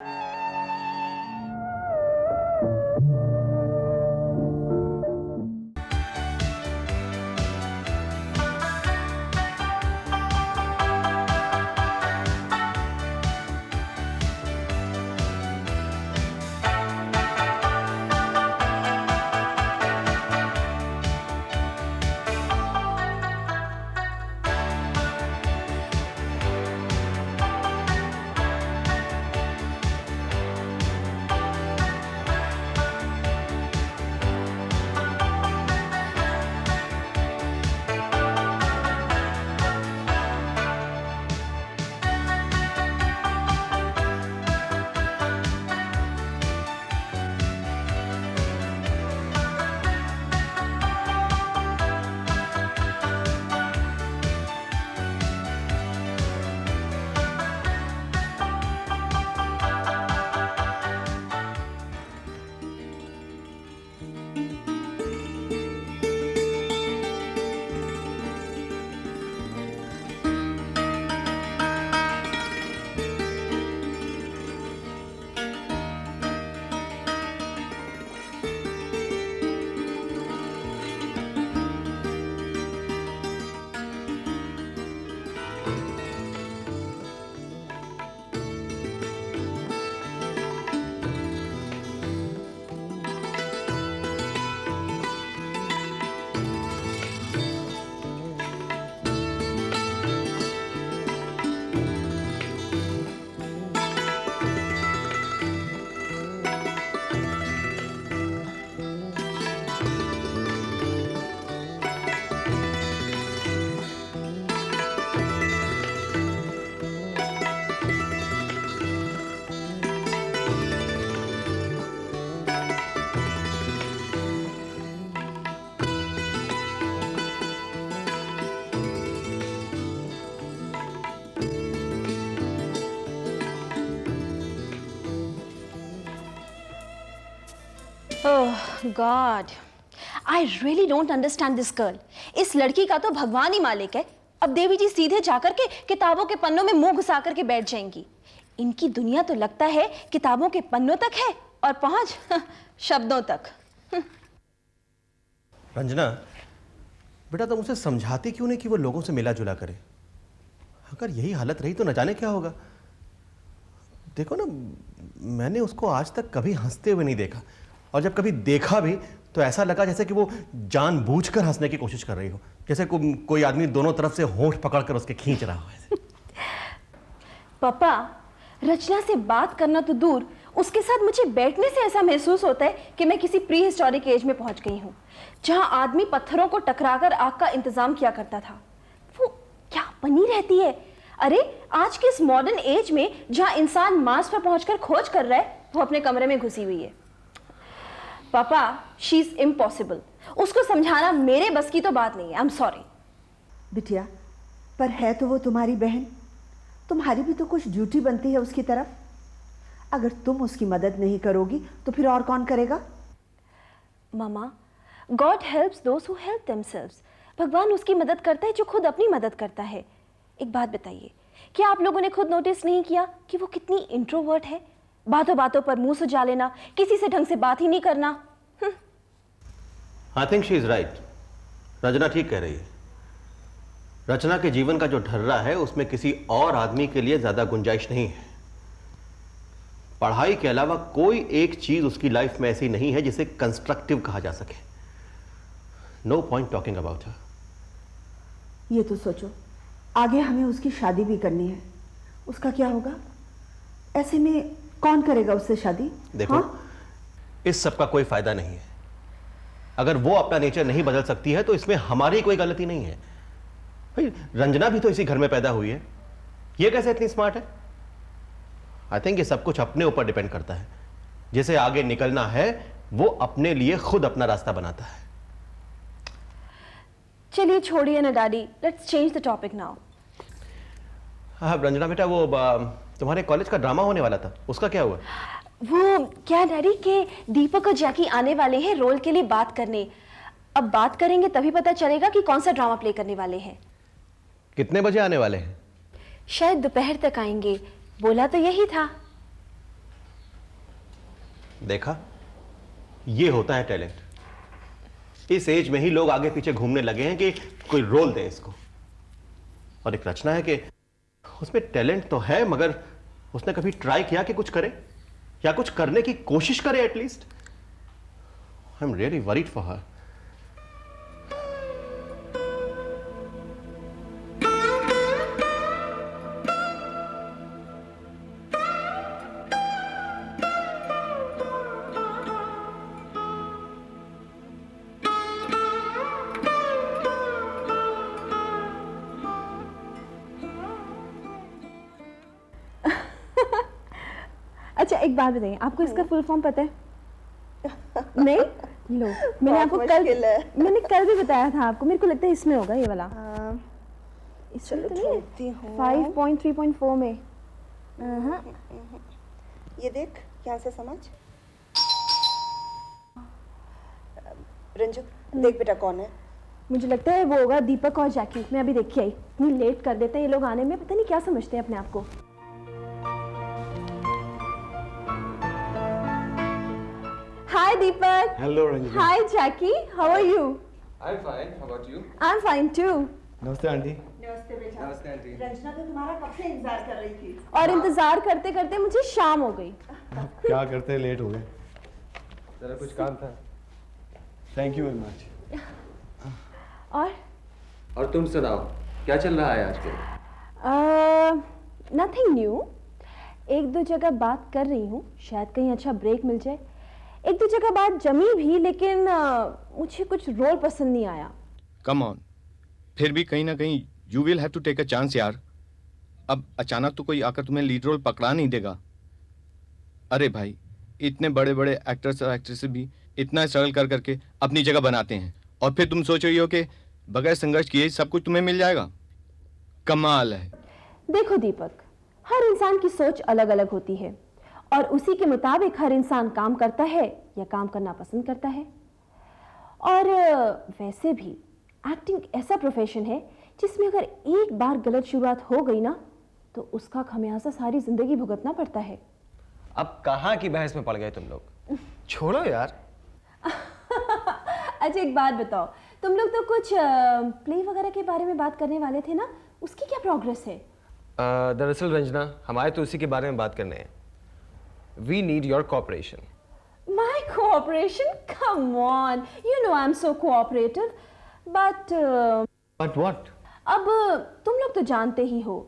Oh God, I really don't understand this girl. इस लड़की का तो भगवान ही मालिक है। अब देवी जी सीधे जाकर के किताबों के पन्नों में मुंह घुसा करके बैठ जाएंगी। इनकी दुनिया तो लगता है किताबों के पन्नों तक है और पहुंच शब्दों तक। रंजना, बेटा तुम उसे समझाती क्यों नहीं कि वो लोगों से मिला जुला करे? अगर यही हालत रही तो न जाने क्या होगा। देखो ना, मैंने उसको आज तक कभी हंसते हुए नहीं देखा, और जब कभी देखा भी तो ऐसा लगा जैसे कि वो जानबूझकर हंसने की कोशिश कर रही हो, जैसे कोई आदमी दोनों तरफ से होंठ पकड़कर उसके खींच रहा हो। पापा, रचना से बात करना तो दूर, उसके साथ मुझे बैठने से ऐसा महसूस होता है कि मैं किसी प्री हिस्टोरिक एज में पहुंच गई हूं, जहां आदमी पत्थरों को टकराकर आग का इंतजाम किया करता था। वो क्या बनी रहती है। अरे आज के इस मॉडर्न एज में जहां इंसान मार्स पर पहुंचकर खोज कर रहा है, वो अपने कमरे में घुसी हुई है। पापा, शी इज इम्पॉसिबल। उसको समझाना मेरे बस की तो बात नहीं है। आई एम सॉरी। बिटिया, पर है तो वो तुम्हारी बहन, तुम्हारी भी तो कुछ ड्यूटी बनती है उसकी तरफ। अगर तुम उसकी मदद नहीं करोगी तो फिर और कौन करेगा? मामा, God helps those who help themselves. भगवान उसकी मदद करता है जो खुद अपनी मदद करता है। एक बात बताइए, क्या आप लोगों ने खुद नोटिस नहीं किया कि वो कितनी इंट्रोवर्ट है? बातों बातों पर मुंह सुजा लेना, किसी से ढंग से बात ही नहीं करना। I think she is right. Rachna ठीक कह रही है। रचना के जीवन का जो ढर्रा है उसमें किसी और आदमी के लिए ज्यादा गुंजाइश नहीं है। पढ़ाई के अलावा कोई एक चीज उसकी लाइफ में ऐसी नहीं है जिसे कंस्ट्रक्टिव कहा जा सके। No point talking about her. ये तो सोचो, आगे हमें उसकी शादी भी करनी है, उसका क्या होगा? ऐसे में कौन करेगा उससे शादी? देखो, हाँ? इस सब का कोई फायदा नहीं है। अगर वो अपना नेचर नहीं बदल सकती है तो इसमें हमारी कोई गलती नहीं है। भाई, रंजना भी तो इसी घर में पैदा हुई है, ये कैसे इतनी स्मार्ट है? आई थिंक ये सब कुछ अपने ऊपर डिपेंड करता है। जिसे आगे निकलना है वो अपने लिए खुद अपना रास्ता बनाता है। चलिए छोड़िए ना daddy, let's change the topic now. हाँ रंजना बेटा, वो तुम्हारे कॉलेज का ड्रामा होने वाला था, उसका क्या हुआ? वो क्या डैडी के दीपक और जैकी आने वाले हैं रोल के लिए बात करने। अब बात करेंगे तभी पता चलेगा कि कौन सा ड्रामा प्ले करने वाले हैं। कितने बजे आने वाले हैं? शायद दोपहर तक आएंगे, बोला तो यही था। देखा, ये होता है टैलेंट। इस एज में ही लोग आगे पीछे घूमने लगे हैं कि कोई रोल दे इसको। और एक रचना है कि उसमें टैलेंट तो है, मगर उसने कभी ट्राई किया कि कुछ करे या कुछ करने की कोशिश करे at least. I am really worried for her. अच्छा एक बात बताइए, आपको इसका फुल फॉर्म पता है? नहीं? लो, मैंने आपको मुश्किल है। मैंने कल भी बताया था आपको। मेरे को लगता है इसमें होगा ये वाला। इसमें चलो तो नहीं है? ढूंढती हूँ। 5.3.4 में। ये देख, यहाँ से समझ। रंजू, देख बेटा कौन है। मुझे लगता है वो होगा दीपक और जैकी। मैं अभी देख के आई। इतनी लेट कर देते हैं ये लोग आने में, पता नहीं क्या समझते हैं अपने आप को। Hi Deepak. Hello, Ranjini. Hi Jackie. How are you? I'm fine. How about you? I'm fine too. नमस्ते आंटी। नमस्ते बेटा। नमस्ते आंटी। रंजना तो तुम्हारा कब से इंतजार कर रही थी। और इंतजार करते करते मुझे शाम हो गई। क्या करते, लेट हो गए। जरा कुछ काम था। Thank you very much. और तुम सुनाओ, क्या चल रहा है आजकल? Nothing new. एक दो जगह बात कर रही हूँ, शायद कहीं अच्छा ब्रेक मिल जाए। एक दो जगह बात जमी भी, लेकिन मुझे कुछ रोल पसंद नहीं आया। कम ऑन, फिर भी कहीं ना कहीं you will have to take a chance यार। अब अचानक तो कोई आकर तुम्हें लीड रोल पकड़ा नहीं देगा। अरे भाई, इतने बड़े बड़े एक्टर्स और एक्ट्रेसेस भी इतना स्ट्रगल कर करके अपनी जगह बनाते हैं, और फिर तुम सोच रही हो कि बगैर संघर्ष किए सब कुछ तुम्हें मिल जाएगा। कमाल है। देखो दीपक, हर इंसान की सोच अलग अलग होती है और उसी के मुताबिक हर इंसान काम करता है या काम करना पसंद करता है। और वैसे भी एक्टिंग ऐसा प्रोफेशन है जिसमें अगर एक बार गलत शुरुआत हो गई ना, तो उसका खमियाजा सारी जिंदगी भुगतना पड़ता है। अब कहाँ की बहस में पड़ गए तुम लोग? छोड़ो यार। अच्छा एक बात बताओ, तुम लोग तो कुछ प्ले वगैरह के बारे में बात करने वाले थे ना, उसकी क्या प्रोग्रेस है? दरअसल रंजना, हमारे तो उसी के बारे में बात करने हैं। We need your cooperation. My cooperation? Come on, you know I'm so cooperative. But but what? अब तुम लोग तो जानते ही हो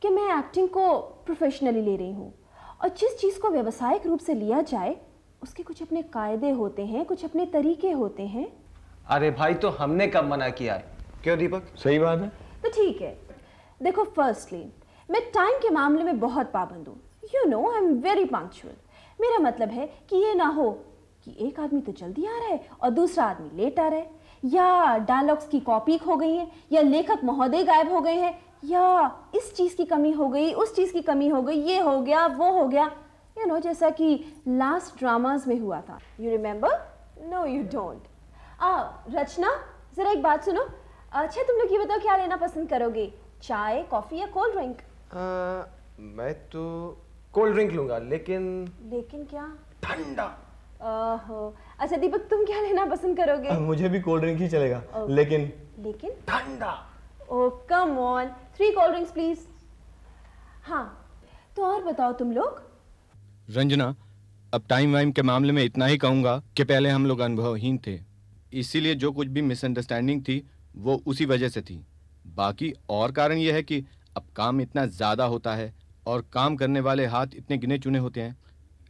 कि मैं एक्टिंग को प्रोफेशनली ले रही हूँ, और जिस चीज़ को व्यावसायिक रूप से लिया जाए उसके कुछ अपने कायदे होते हैं, कुछ अपने तरीके होते हैं। अरे भाई, तो हमने कब मना किया है? क्यों दीपक? सही बात है। तो ठीक है, देखो फर्स्टली मैं टाइम के मामले में बहुत पाबंद हूँ। You know I am very punctual. मेरा मतलब है कि ये ना हो कि एक आदमी तो जल्दी आ रहा है और दूसरा आदमी लेट आ रहा है, या डायलॉग्स की कॉपी हो गई है, या लेखक महोदय गायब हो गए हैं, या इस चीज़ की कमी हो गई, उस चीज़ की कमी हो गई, ये हो गया वो हो गया। यू नो, जैसा कि लास्ट ड्रामाज में हुआ था। You remember? No you don't. Rachna, ज़रा एक बात सुनो। अच्छा तुम लोग ये बताओ, क्या लेना पसंद करोगे, चाय, कॉफ़ी या कोल्ड ड्रिंक? मैं तो कोल्ड ड्रिंक लूंगा, लेकिन क्या? ठंडा। ओहो, अच्छा दीपक तुम क्या लेना पसंद करोगे? मुझे भी कोल्ड ड्रिंक ही चलेगा, लेकिन ठंडा। Oh come on, 3 cold drinks please. हाँ, तो और बताओ तुम लोग। रंजना, अब टाइम वाइम के मामले में इतना ही कहूँगा कि पहले हम लोग अनुभवहीन थे, इसीलिए जो कुछ भी मिसअंडरस्टैंडिंग थी वो उसी वजह से थी। बाकी और कारण यह है कि अब काम इतना ज़्यादा होता है और काम करने वाले हाथ इतने गिने चुने होते हैं।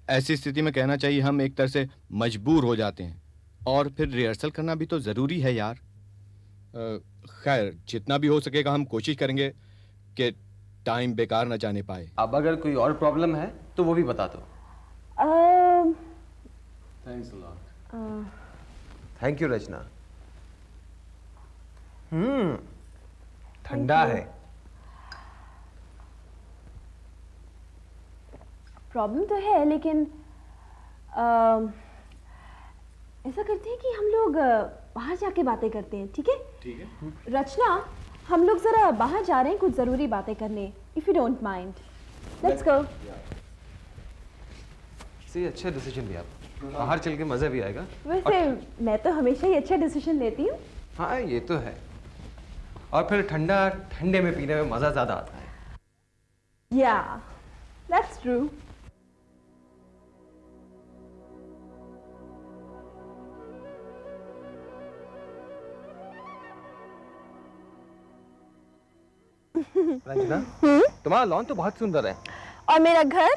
ऐसी स्थिति में कहना चाहिए हम एक तरह से मजबूर हो जाते हैं, और फिर रिहर्सल करना भी तो ज़रूरी है यार। खैर, जितना भी हो सकेगा हम कोशिश करेंगे कि टाइम बेकार न जाने पाए। अब अगर कोई और प्रॉब्लम है तो वो भी बता दो। Thanks a lot. Thank you Rachna. ठंडा है। प्रॉब्लम तो है, लेकिन ऐसा करते हैं कि हम लोग बाहर जाके बातें करते हैं, ठीक है? ठीक है। रचना, हम लोग जरा बाहर जा रहे हैं कुछ जरूरी बातें करने, if you don't mind. Let's go. सही, अच्छा डिसीजन लिया। बाहर चल के मज़ा भी आएगा। वैसे मैं तो हमेशा ही अच्छा डिसीजन लेती हूँ। हाँ ये तो है, और फिर ठंडा ठंडे में पीने में मज़ा ज़्यादा आता है। या दैट्स ट्रू। रंजना, तुम्हारा लॉन तो बहुत सुंदर है। और मेरा घर,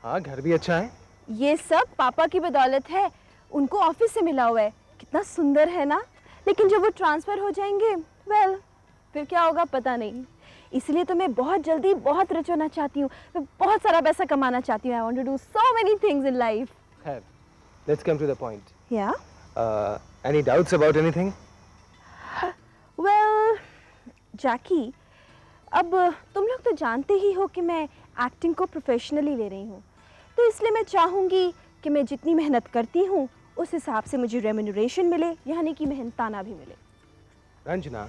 हाँ घर भी अच्छा है। ये सब पापा की बदौलत है। उनको ऑफिस से मिला हुआ है। कितना सुंदर है ना। लेकिन जब वो ट्रांसफर हो जाएंगे, वेल फिर क्या होगा पता नहीं। इसलिए तो मैं बहुत जल्दी बहुत रिच होना चाहती हूँ। मैं बहुत सारा पैसा कमाना चाहती हूँ। I want to do so many things in life. खैर, let's come to the point. या any doubts about anything? Well Jackie, अब तुम लोग तो जानते ही हो कि मैं एक्टिंग को प्रोफेशनली ले रही हूँ, तो इसलिए मैं चाहूँगी कि मैं जितनी मेहनत करती हूँ उस हिसाब से मुझे रेम्यूनरेशन मिले, यानी कि मेहनताना भी मिले। रंजना,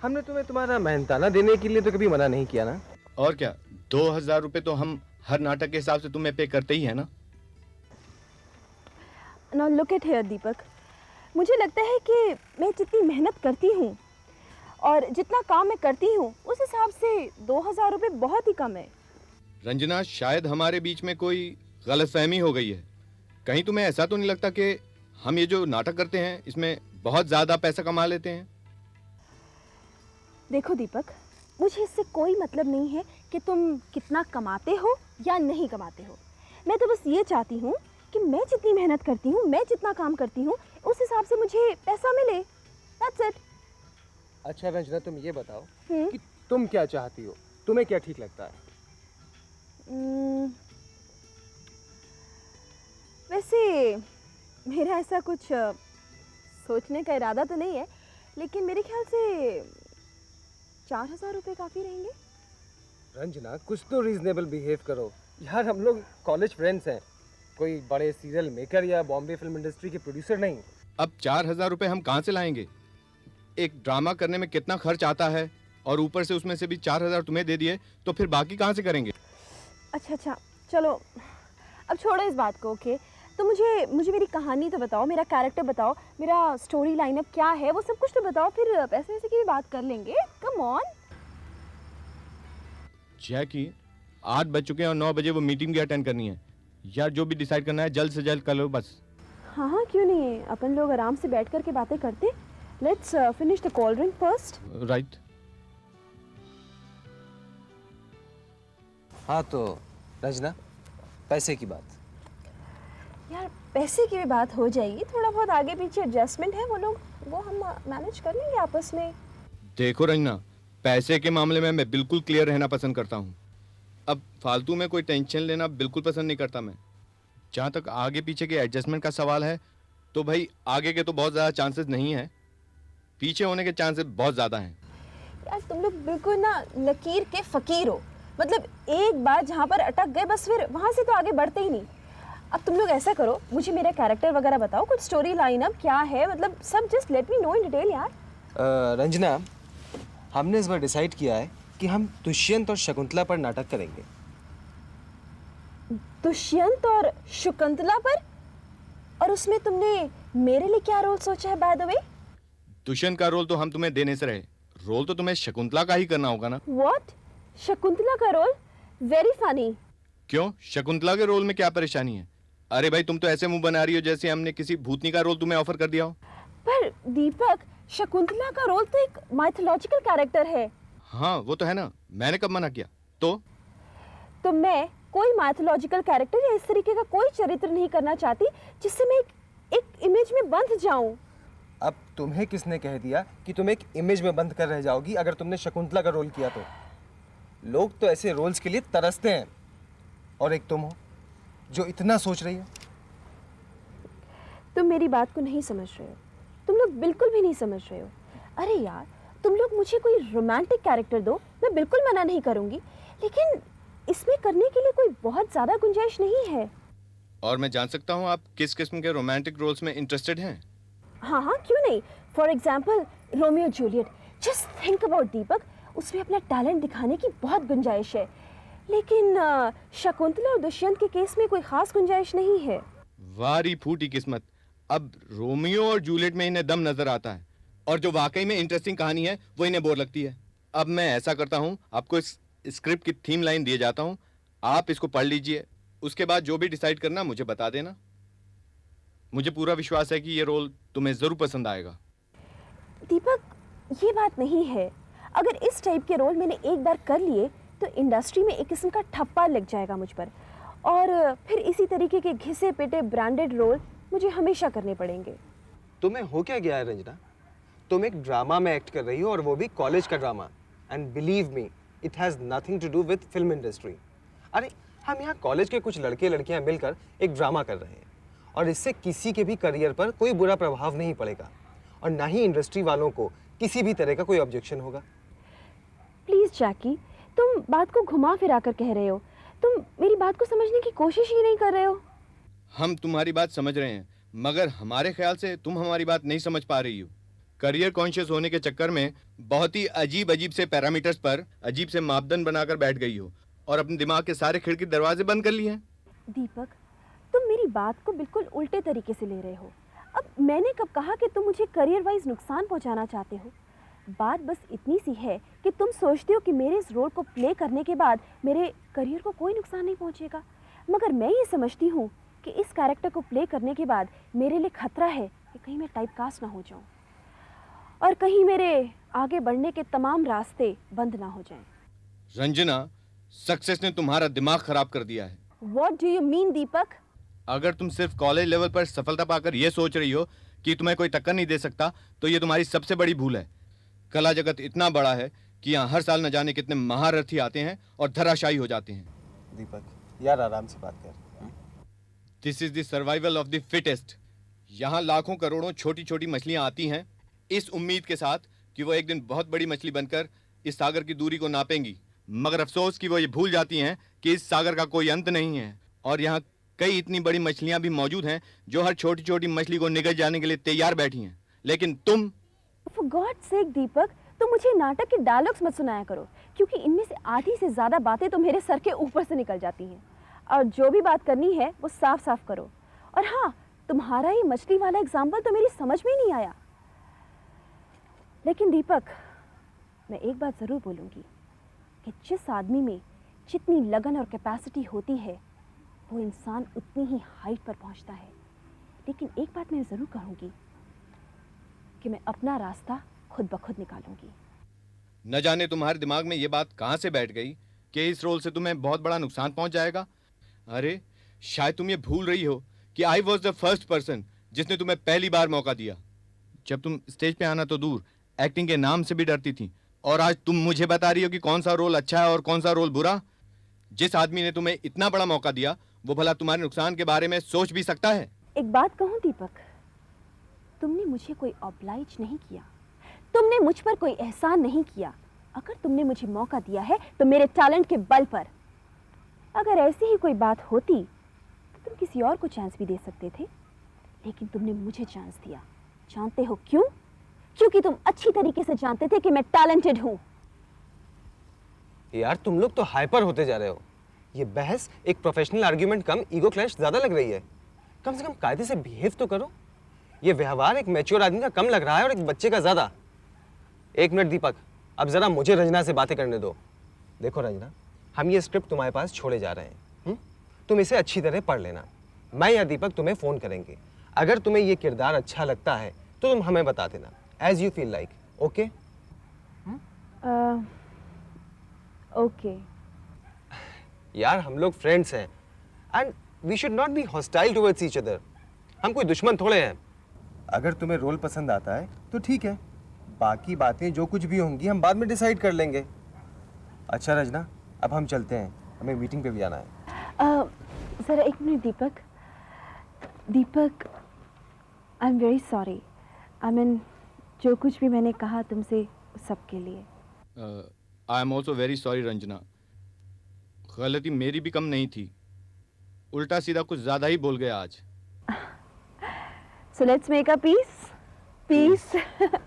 हमने तुम्हें तुम्हारा मेहनताना देने के लिए तो कभी मना नहीं किया ना। और क्या, 2000 रुपये तो हम हर नाटक के हिसाब से तुम्हें पे करते ही है ना। नाउ लुक एट हियर दीपक, मुझे लगता है कि मैं जितनी मेहनत करती हूँ और जितना काम मैं करती हूँ उस हिसाब से 2000 रुपये बहुत ही कम है। रंजना, शायद हमारे बीच में कोई गलतफहमी हो गई है। कहीं तुम्हें ऐसा तो नहीं लगता कि हम ये जो नाटक करते हैं इसमें बहुत ज़्यादा पैसा कमा लेते हैं? देखो दीपक, मुझे इससे कोई मतलब नहीं है कि तुम कितना कमाते हो या नहीं कमाते हो। मैं तो बस ये चाहती हूँ कि मैं जितनी मेहनत करती हूँ, मैं जितना काम करती हूँ, उस हिसाब से मुझे पैसा मिले। That's it. अच्छा रंजना, तुम ये बताओ कि तुम क्या चाहती हो, तुम्हें क्या ठीक लगता है? वैसे मेरा ऐसा कुछ सोचने का इरादा तो नहीं है, लेकिन मेरे ख्याल से 4000 रुपये काफ़ी रहेंगे। रंजना, कुछ तो रीजनेबल बिहेव करो यार। हम लोग कॉलेज फ्रेंड्स हैं, कोई बड़े सीरियल मेकर या बॉम्बे फिल्म इंडस्ट्री के प्रोड्यूसर नहीं। अब 4000 रुपये हम कहाँ से लाएंगे? एक ड्रामा करने में कितना खर्च आता है, और ऊपर से उसमें से भी 4000 तुम्हें दे दिए, तो फिर बाकी कहाँ से करेंगे? अच्छा चलो, अब छोड़ो इस बात को। ओके, तो मुझे मेरी कहानी तो बताओ, मेरा कैरेक्टर बताओ, मेरा स्टोरी लाइनअप क्या है, वो सब कुछ तो बताओ, फिर पैसे वैसे की भी बात कर लेंगे। Come on. जैकी, 8 बज चुके हैं और 9 बजे वो मीटिंग भी अटेंड करनी है। यार जो भी डिसाइड करना है जल्द से जल्द कर लो बस। हाँ क्यों नहीं, अपन लोग आराम से बैठ कर के बातें करते। Let's finish the call drink first. Right. हाँ तो रंजना, पैसे की बात। यार पैसे की भी बात हो जाएगी, थोड़ा बहुत आगे पीछे एडजस्टमेंट है, वो हम मैनेज कर लेंगे आपस में। देखो रंजना, पैसे के मामले में मैं बिल्कुल क्लियर रहना पसंद करता हूँ। अब फालतू में कोई टेंशन लेना बिल्कुल पसंद नहीं करता मैं। जहाँ तक आगे पीछे के एडजस्टमेंट का सवाल है, तो भाई आगे के तो बहुत ज़्यादा चांसेस नहीं है, पीछे होने के चांसेस बहुत ज़्यादा हैं। यार तुम लोग बिल्कुल ना लकीर के फकीर हो। मतलब एक बार जहाँ पर अटक गए बस फिर वहाँ से तो आगे बढ़ते ही नहीं। अब तुम लोग ऐसा करो, मुझे मेरा कैरेक्टर वगैरह बताओ, कुछ स्टोरी लाइनअप क्या है, मतलब सब just let me know in detail यार। रंजना, हमने इस बार डिसाइड किया है कि हम दुष्यंत और शकुंतला पर नाटक करेंगे। दुष्यंत और शकुंतला पर? और उसमें तुमने मेरे लिए क्या रोल सोचा है बाय द वे? दुष्यंत का रोल तो हम तुम्हें देने से रहे, रोल तो तुम्हें शकुंतला का ही करना होगा ना। व्हाट? शकुंतला का रोल? Very funny. क्यों, शकुंतला के रोल में क्या परेशानी है? अरे भाई तुम तो ऐसे मुंह बना रही हो जैसे हमने किसी भूतनी का रोल तुम्हें ऑफर कर दिया हो। पर दीपक, शकुंतला का रोल तो एक माइथोलॉजिकल कैरेक्टर है। हाँ वो तो है ना, मैंने कब मना किया? तो मैं कोई माइथोलॉजिकल कैरेक्टर या इस तरीके का कोई चरित्र नहीं करना चाहती जिससे मैं एक इमेज में बंध जाऊं। अब तुम्हें किसने कह दिया कि तुम एक इमेज में बंद कर रह जाओगी अगर तुमने शकुंतला का रोल किया तो? लोग तो ऐसे रोल्स के लिए तरसते हैं, और एक तुम हो जो इतना सोच रही हो। तुम मेरी बात को नहीं समझ रहे हो, तुम लोग बिल्कुल भी नहीं समझ रहे हो। अरे यार तुम लोग मुझे कोई रोमांटिक कैरेक्टर दो, मैं बिल्कुल मना नहीं करूंगी, लेकिन इसमें करने के लिए कोई बहुत ज्यादा गुंजाइश नहीं है। और मैं जान सकता हूँ आप किस किस्म के रोमांटिक रोल्स में इंटरेस्टेड हैं? हाँ क्यों नहीं। For example Romeo Juliet. Just think about Deepak, उसमें अपना टैलेंट दिखाने की बहुत गुंजाइश है, लेकिन शकुंतला और दुष्यंत के केस में कोई खास गुंजाइश नहीं है। वारी फूटी किस्मत, अब रोमियो और जूलियट में इन्हें दम नजर आता है और जो वाकई में इंटरेस्टिंग कहानी है वो इन्हें बोर लगती है। अब मैं ऐसा करता हूँ, आपको इस स्क्रिप्ट की थीम लाइन दिए जाता हूँ, आप इसको पढ़ लीजिए, उसके बाद जो भी डिसाइड करना मुझे बता देना। मुझे पूरा विश्वास है कि ये रोल तुम्हें जरूर पसंद आएगा। दीपक, ये बात नहीं है। अगर इस टाइप के रोल मैंने एक बार कर लिए तो इंडस्ट्री में एक किस्म का ठप्पा लग जाएगा मुझ पर, और फिर इसी तरीके के घिसे पिटे ब्रांडेड रोल मुझे हमेशा करने पड़ेंगे। तुम्हें हो क्या गया है रंजना? तुम एक ड्रामा में एक्ट कर रही हो और वो भी कॉलेज का drama. And believe me, it has nothing to do with film industry. अरे हम यहाँ कॉलेज के कुछ लड़के लड़कियाँ मिलकर एक ड्रामा कर रहे हैं और इससे किसी के भी करियर पर कोई बुरा प्रभाव नहीं पड़ेगा और ना ही इंडस्ट्री वालों को किसी भी तरह का कोई ऑब्जेक्शन होगा। प्लीज जैकी, तुम बात को घुमा फिरा कर कह रहे हो। तुम मेरी बात को समझने की कोशिश ही नहीं कर रहे हो। हम तुम्हारी बात समझ रहे हैं, मगर हमारे ख्याल से तुम हमारी बात नहीं समझ पा रही हो। करियर कॉन्शियस होने के चक्कर में बहुत ही अजीब अजीब से पैरामीटर्स पर अजीब से मापदंड बनाकर बैठ गई हो और अपने दिमाग के सारे खिड़की दरवाजे बंद कर लिए हैं। दीपक, तुम मेरी बात को बिल्कुल उल्टे तरीके से ले रहे हो। अब मैंने कब कहा कि तुम मुझे करियर वाइज नुकसान पहुंचाना चाहते हो? बात बस इतनी सी है कि तुम सोचते हो कि मेरे इस रोल को प्ले करने के बाद मेरे करियर को कोई नुकसान नहीं पहुंचेगा, मगर मैं ये समझती हूँ कि इस कैरेक्टर को प्ले करने के बाद मेरे लिए खतरा है कि कहीं मैं टाइपकास्ट ना हो जाऊँ और कहीं मेरे आगे बढ़ने के तमाम रास्ते बंद ना हो जाएं। रंजना, सक्सेस ने तुम्हारा दिमाग खराब कर दिया है। What do you mean, दीपक? अगर तुम सिर्फ कॉलेज लेवल पर सफलता पाकर यह सोच रही हो कि तुम्हें कोई टक्कर नहीं दे सकता, तो ये तुम्हारी सबसे बड़ी भूल है। कला जगत इतना बड़ा है कि यहाँ हर साल न जाने कितने महारथी आते हैं और धराशायी हो जाते हैं। दीपक, यार आराम से बात कर। This is the survival of the fittest. यहाँ लाखों करोड़ों छोटी छोटी मछलियाँ आती हैं इस उम्मीद के साथ कि वो एक दिन बहुत बड़ी मछली बनकर इस सागर की दूरी को नापेंगी, मगर अफसोस कि वो ये भूल जाती हैं कि इस सागर का कोई अंत नहीं है और यहाँ कई इतनी बड़ी मछलियाँ भी मौजूद हैं जो हर छोटी छोटी मछली को निगल जाने के लिए तैयार बैठी हैं। लेकिन तुम, For God's sake, दीपक, तुम मुझे नाटक के डायलॉग्स मत सुनाया करो, क्योंकि इनमें से आधी से ज्यादा बातें तो मेरे सर के ऊपर से निकल जाती हैं। और जो भी बात करनी है वो साफ साफ करो। और हाँ, तुम्हारा ये मछली वाला एग्जाम्पल तो मेरी समझ में ही नहीं आया। लेकिन दीपक, मैं एक बात जरूर बोलूंगी कि जिस आदमी में जितनी लगन और कैपेसिटी होती है वो इंसान उतनी ही हाइट पर पहुंचता है। लेकिन एक बात मैं जरूर कहूंगी कि मैं अपना रास्ता खुद ब खुद निकालूंगी। न जाने तुम्हारे दिमाग में ये बात कहाँ से बैठ गई कि इस रोल से तुम्हें बहुत बड़ा नुकसान पहुंच जाएगा। अरे शायद तुम ये भूल रही हो कि I was the first person जिसने तुम्हें पहली बार मौका दिया। जब तुम स्टेज पे आना तो दूर, एक्टिंग के नाम से भी डरती थी, और आज तुम मुझे बता रही हो कि कौन सा रोल अच्छा है और कौन सा रोल बुरा। जिस आदमी ने तुम्हें इतना बड़ा मौका दिया वो भला तुम्हारे नुकसान के बारे में सोच भी सकता है? एक बात कहूं दीपक, तुमने मुझे कोई ऑब्लाइज नहीं किया, तुमने मुझ पर कोई एहसान नहीं किया। अगर तुमने मुझे मौका दिया है तो मेरे टैलेंट के बल पर। अगर ऐसी ही कोई बात होती तो तुम किसी और को चांस भी दे सकते थे, लेकिन तुमने मुझे चांस दिया। जानते हो क्यों? क्योंकि तुम अच्छी तरीके से जानते थे कि मैं टैलेंटेड हूं। यार तुम लोग तो हाइपर होते जा रहे हो। ये बहस एक प्रोफेशनल आर्ग्यूमेंट कम ईगो क्लैश ज्यादा लग रही है। कम से कम कायदे से बिहेव तो करो। ये व्यवहार एक मैच्योर आदमी का कम लग रहा है और एक बच्चे का ज्यादा। एक मिनट दीपक, अब जरा मुझे रंजना से बातें करने दो। देखो रंजना, हम ये स्क्रिप्ट तुम्हारे पास छोड़े जा रहे हैं। तुम इसे अच्छी तरह पढ़ लेना। मैं या दीपक तुम्हें फोन करेंगे। अगर तुम्हें ये किरदार अच्छा लगता है तो तुम हमें बता देना, as you feel like. Okay? Okay. यार हम लोग फ्रेंड्स हैं and we should not be hostile towards each other. हम कोई दुश्मन थोड़े हैं। अगर तुम्हें रोल पसंद आता है तो ठीक है, बाकी बातें जो कुछ भी होंगी हम बाद में डिसाइड कर लेंगे। अच्छा रजना, अब हम चलते हैं, हमें मीटिंग पे भी आना है। जरा एक minute Deepak. Deepak, I am very sorry. I mean, जो कुछ भी मैंने कहा तुमसे सबके लिए। I am also very sorry Ranjana. गलती मेरी भी कम नहीं थी, उल्टा सीधा कुछ ज्यादा ही बोल गया आज। So let's make a peace. Peace.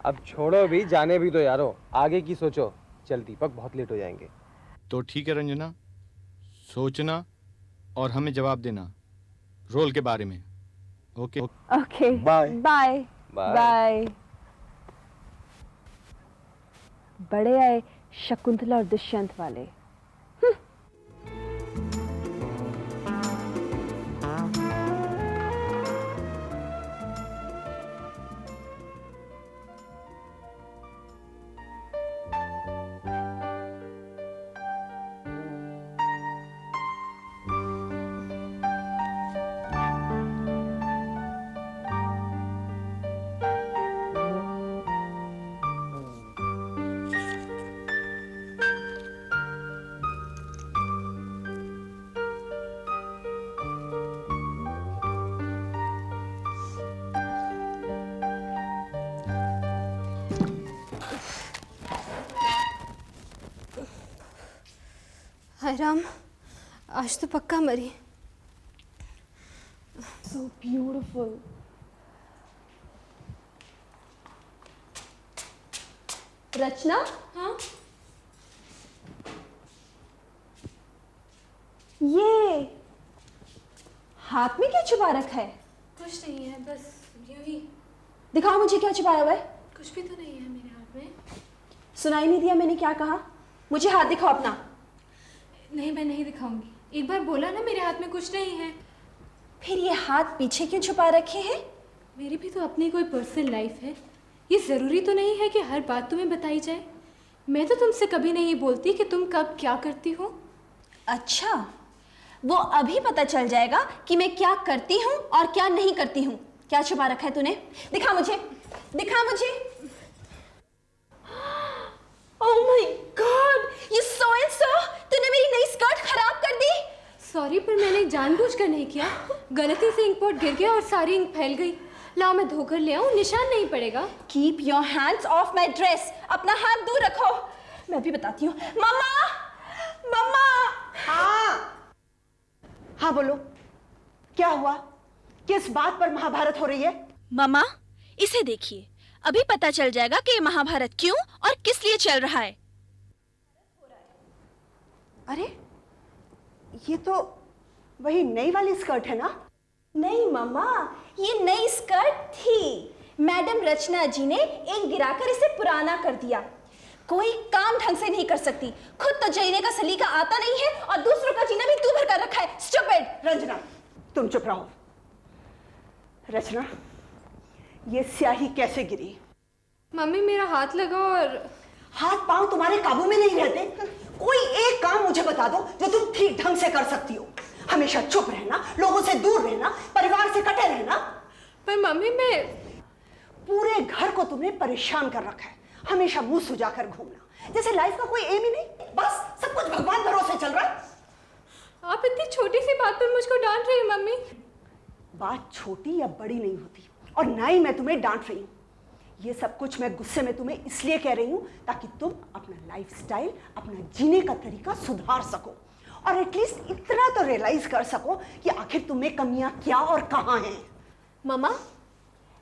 अब छोड़ो भी, जाने भी तो यारो, आगे की सोचो। चल दीपक, बहुत लेट हो जाएंगे। तो ठीक है रंजना, सोचना और हमें जवाब देना रोल के बारे में। Okay okay Bye. Bye Bye. Bye. बड़े आए शकुंतला और दुष्यंत वाले। हाय राम, आज तो पक्का मरी। So beautiful. रचना, हाँ, ये हाथ में क्या छुपा रखा है? कुछ नहीं है, बस यूं ही। दिखाओ मुझे क्या छुपाया हुआ है। कुछ भी तो नहीं है मेरे हाथ में। सुनाई नहीं दिया मैंने क्या कहा? मुझे हाथ दिखाओ अपना। नहीं, मैं नहीं दिखाऊंगी। एक बार बोला ना मेरे हाथ में कुछ नहीं है। फिर ये हाथ पीछे क्यों छुपा रखे हैं? मेरी भी तो अपनी कोई पर्सनल लाइफ है। ये ज़रूरी तो नहीं है कि हर बात तुम्हें बताई जाए। मैं तो तुमसे कभी नहीं बोलती कि तुम कब क्या करती हो। अच्छा, वो अभी पता चल जाएगा कि मैं क्या करती हूँ और क्या नहीं करती हूँ। क्या छुपा रखा है तूने? दिखा मुझे, दिखा मुझे। Oh my God, you so and so, तूने मेरी नई स्कर्ट खराब कर दी। सॉरी, पर मैंने जानबूझकर नहीं किया। गलती से इंक पॉट गिर गया और सारी इंक फैल गई। लाओ मैं धोकर ले आऊं, निशान नहीं पड़ेगा। Keep your hands of my dress. अपना हाथ दूर रखो। मैं भी बताती हूँ। मम्मा, मम्मा। हाँ हाँ बोलो, क्या हुआ? किस बात पर महाभारत हो रही है? मम्मा, इसे देखिए, अभी पता चल जाएगा कि ये महाभारत क्यों और किस लिए चल रहा है। अरे ये तो वही नई वाली स्कर्ट है ना? नहीं मम्मा, ये नई स्कर्ट थी। मैडम रचना जी ने एक गिराकर इसे पुराना कर दिया। कोई काम ढंग से नहीं कर सकती। खुद तो जीने का सलीका आता नहीं है और दूसरों का जीना भी तू भर कर रखा है। स्टूपिड। रंजना, तुम चुप रहो। रचना, ये स्याही कैसे गिरी? मम्मी, मेरा हाथ लगा और हाथ पांव तुम्हारे काबू में नहीं रहते। कोई एक काम मुझे बता दो जो तुम ठीक ढंग से कर सकती हो। हमेशा चुप रहना, लोगों से दूर रहना, परिवार से कटे रहना। पर मम्मी, मैं पूरे घर को तुमने परेशान कर रखा है। हमेशा मुंह सुजाकर घूमना, जैसे लाइफ का कोई एम ही नहीं। बस सब कुछ भगवान भरोसे चल रहा है। आप इतनी छोटी सी बात पर मुझको डांट रही हो मम्मी। बात छोटी या बड़ी नहीं होती, और ना ही मैं तुम्हें डांट रही हूँ। ये सब कुछ मैं गुस्से में तुम्हें इसलिए कह रही हूँ ताकि तुम अपना लाइफस्टाइल, अपना जीने का तरीका सुधार सको और एटलीस्ट इतना तो रियलाइज कर सको कि आखिर तुम्हें कमियां क्या और कहाँ हैं। मम्मा,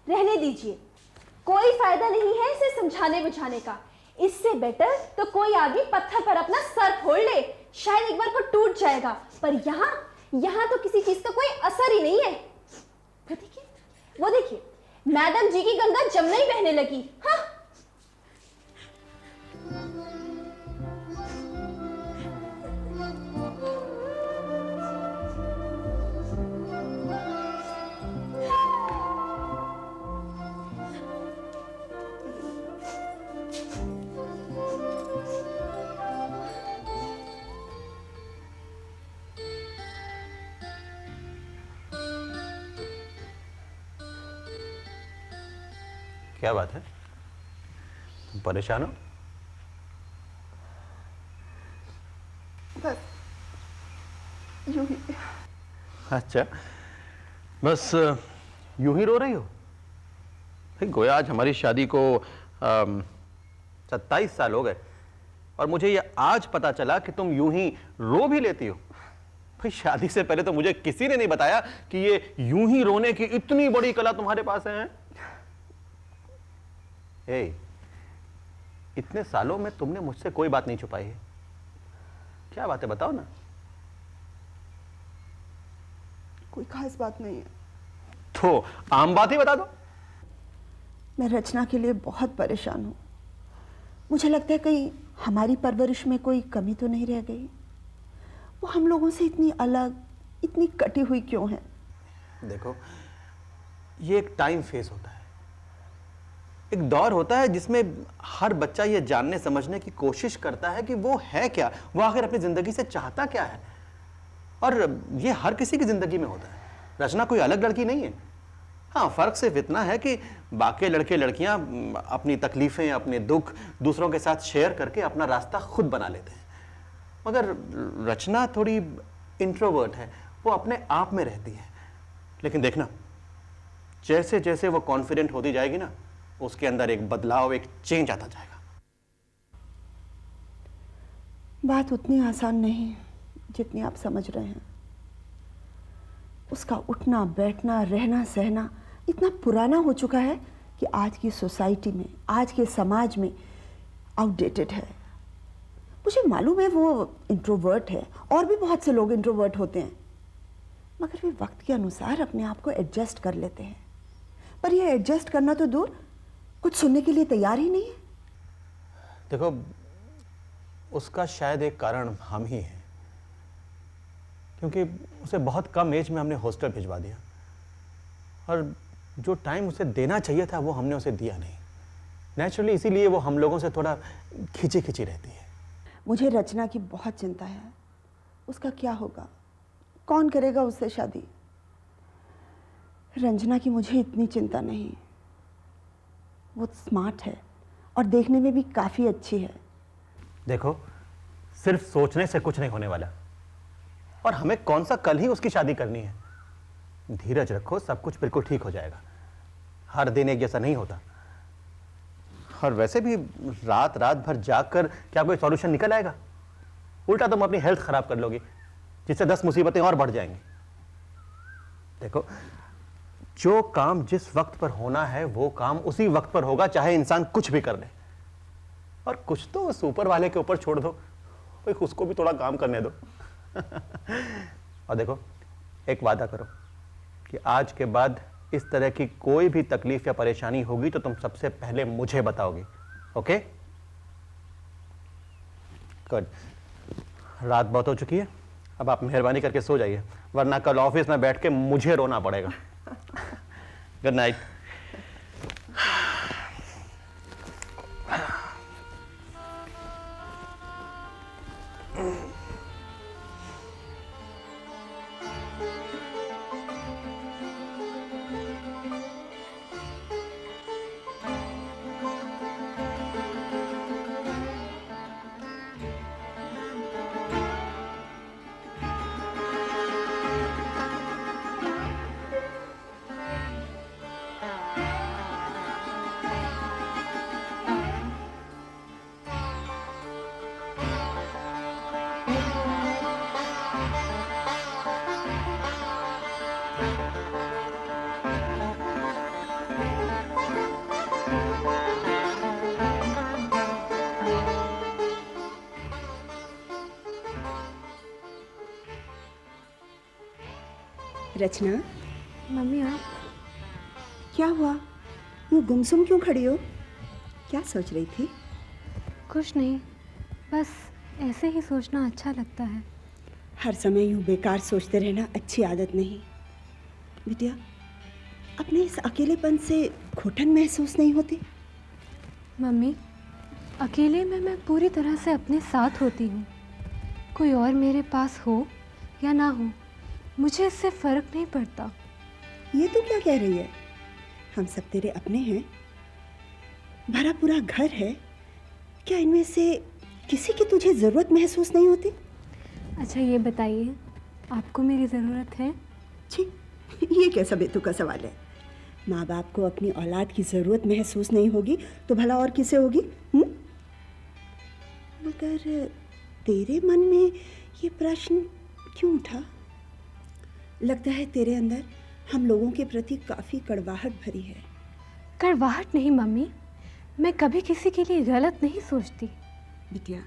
रहने दीजिए, कोई फायदा नहीं है इसे समझाने बुझाने का। इससे बेटर तो कोई आदमी पत्थर पर अपना सर फोड़ ले, शायद एक बार को टूट जाएगा। पर यहाँ तो किसी चीज का कोई असर ही नहीं है। वो देखिए, मैडम जी की गंगा जमुना ही बहने लगी। हाँ, क्या बात है? तुम परेशान हो? बस यूं ही। अच्छा, बस यूं ही रो रही हो? भाई गोया आज हमारी शादी को 27 साल हो गए और मुझे ये आज पता चला कि तुम यूं ही रो भी लेती हो। भाई शादी से पहले तो मुझे किसी ने नहीं बताया कि ये यूं ही रोने की इतनी बड़ी कला तुम्हारे पास है। इतने सालों में तुमने मुझसे कोई बात नहीं छुपाई है। क्या बात है, बताओ ना। कोई खास बात नहीं है। तो आम बात ही बता दो। मैं रचना के लिए बहुत परेशान हूँ। मुझे लगता है कहीं हमारी परवरिश में कोई कमी तो नहीं रह गई। वो हम लोगों से इतनी अलग, इतनी कटी हुई क्यों है? देखो, ये एक टाइम फेस होता है, एक दौर होता है जिसमें हर बच्चा ये जानने समझने की कोशिश करता है कि वो है क्या, वो आखिर अपनी जिंदगी से चाहता क्या है। और ये हर किसी की जिंदगी में होता है। रचना कोई अलग लड़की नहीं है। हाँ, फर्क सिर्फ इतना है कि बाकी लड़के लड़कियां अपनी तकलीफें, अपने दुख दूसरों के साथ शेयर करके अपना रास्ता खुद बना लेते हैं, मगर रचना थोड़ी इंट्रोवर्ट है, वो अपने आप में रहती है। लेकिन देखना, जैसे जैसे वो कॉन्फिडेंट होती जाएगी ना, उसके अंदर एक बदलाव, एक चेंज आता जाएगा। बात उतनी आसान नहीं जितनी आप समझ रहे हैं। उसका उठना बैठना रहना सहना इतना पुराना हो चुका है कि आज की सोसाइटी में, आज के समाज में आउटडेटेड है। मुझे मालूम है वो इंट्रोवर्ट है, और भी बहुत से लोग इंट्रोवर्ट होते हैं, मगर वे वक्त के अनुसार अपने आप को एडजस्ट कर लेते हैं। पर ये एडजस्ट करना तो दूर, कुछ सुनने के लिए तैयार ही नहीं है। देखो, उसका शायद एक कारण हम ही हैं, क्योंकि उसे बहुत कम एज में हमने हॉस्टल भिजवा दिया, और जो टाइम उसे देना चाहिए था वो हमने उसे दिया नहीं। नेचुरली इसीलिए वो हम लोगों से थोड़ा खिंची खिंची रहती है। मुझे रचना की बहुत चिंता है। उसका क्या होगा, कौन करेगा उससे शादी? रंजना की मुझे इतनी चिंता नहीं। वो स्मार्ट है और देखने में भी काफ़ी अच्छी है। देखो, सिर्फ सोचने से कुछ नहीं होने वाला, और हमें कौन सा कल ही उसकी शादी करनी है। धीरज रखो, सब कुछ बिल्कुल ठीक हो जाएगा। हर दिन एक जैसा नहीं होता, और वैसे भी रात रात भर जाग कर क्या कोई सॉल्यूशन निकल आएगा? उल्टा तुम अपनी हेल्थ खराब कर लोगी, जिससे 10 मुसीबतें और बढ़ जाएंगी। देखो, जो काम जिस वक्त पर होना है वो काम उसी वक्त पर होगा, चाहे इंसान कुछ भी कर ले। और कुछ तो उस ऊपर वाले के ऊपर छोड़ दो, भाई उसको भी थोड़ा काम करने दो। और देखो, एक वादा करो कि आज के बाद इस तरह की कोई भी तकलीफ या परेशानी होगी तो तुम सबसे पहले मुझे बताओगे। ओके? गुड। रात बहुत हो चुकी है, अब आप मेहरबानी करके सो जाइए, वरना कल ऑफिस में बैठ के मुझे रोना पड़ेगा। Good night. रचना, मम्मी आप? क्या हुआ? यूँ गुमसुम क्यों खड़ी हो? क्या सोच रही थी? कुछ नहीं, बस ऐसे ही सोचना अच्छा लगता है। हर समय यूँ बेकार सोचते रहना अच्छी आदत नहीं। बिटिया, अपने इस अकेलेपन से घुटन महसूस नहीं होती? मम्मी, अकेले में मैं पूरी तरह से अपने साथ होती हूँ। कोई और मेरे पास हो या ना हो, मुझे इससे फ़र्क नहीं पड़ता। ये तो क्या कह रही है? हम सब तेरे अपने हैं, भरा पूरा घर है। क्या इनमें से किसी की तुझे ज़रूरत महसूस नहीं होती? अच्छा ये बताइए, आपको मेरी ज़रूरत है? छी, ये कैसा बेतुका सवाल है? माँ बाप को अपनी औलाद की ज़रूरत महसूस नहीं होगी तो भला और किसे होगी? मगर तेरे मन में ये प्रश्न क्यों उठा? लगता है तेरे अंदर हम लोगों के प्रति काफ़ी कड़वाहट भरी है। कड़वाहट नहीं मम्मी, मैं कभी किसी के लिए गलत नहीं सोचती। बिटिया,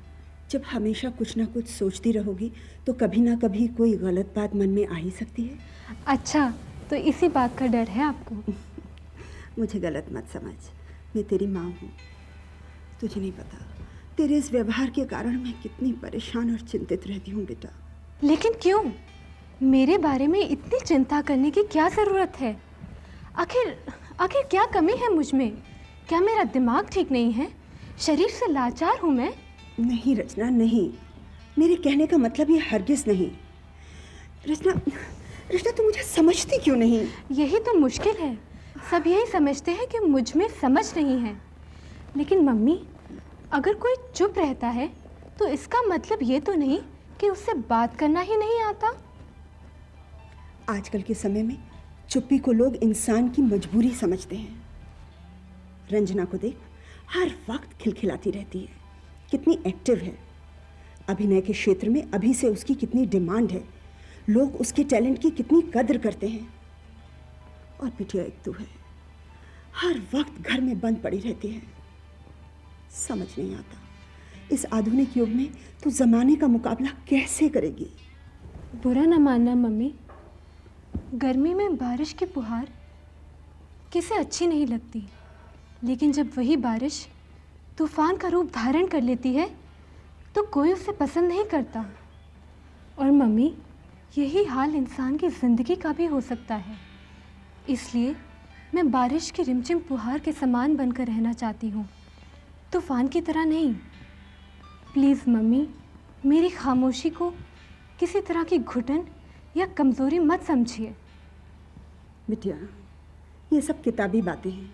जब हमेशा कुछ ना कुछ सोचती रहोगी तो कभी ना कभी कोई गलत बात मन में आ ही सकती है। अच्छा, तो इसी बात का डर है आपको। मुझे गलत मत समझ, मैं तेरी माँ हूँ। तुझे नहीं पता तेरे इस व्यवहार के कारण मैं कितनी परेशान और चिंतित रहती हूँ बेटा। लेकिन क्यों? मेरे बारे में इतनी चिंता करने की क्या ज़रूरत है? आखिर आखिर क्या कमी है मुझ में? क्या मेरा दिमाग ठीक नहीं है? शरीर से लाचार हूँ मैं? नहीं रचना, नहीं, मेरे कहने का मतलब ये हरगिज़ नहीं। रचना, रचना तू मुझे समझती क्यों नहीं? यही तो मुश्किल है। सब यही समझते हैं कि मुझ में समझ नहीं है। लेकिन मम्मी, अगर कोई चुप रहता है तो इसका मतलब ये तो नहीं कि उससे बात करना ही नहीं आता। आजकल के समय में चुप्पी को लोग इंसान की मजबूरी समझते हैं। रंजना को देख, हर वक्त खिलखिलाती रहती है, कितनी एक्टिव है। अभिनय के क्षेत्र में अभी से उसकी कितनी डिमांड है, लोग उसके टैलेंट की कितनी कद्र करते हैं। और बिटिया एक तू है, हर वक्त घर में बंद पड़ी रहती है। समझ नहीं आता इस आधुनिक युग में तू जमाने का मुकाबला कैसे करेगी? बुरा न मानना मम्मी, गर्मी में बारिश की फुहार किसे अच्छी नहीं लगती, लेकिन जब वही बारिश तूफान का रूप धारण कर लेती है तो कोई उसे पसंद नहीं करता। और मम्मी, यही हाल इंसान की ज़िंदगी का भी हो सकता है। इसलिए मैं बारिश की रिमझिम फुहार के समान बनकर रहना चाहती हूँ, तूफान की तरह नहीं। प्लीज़ मम्मी, मेरी खामोशी को किसी तरह की घुटन या कमज़ोरी मत समझिए। बिटिया, ये सब किताबी बातें हैं,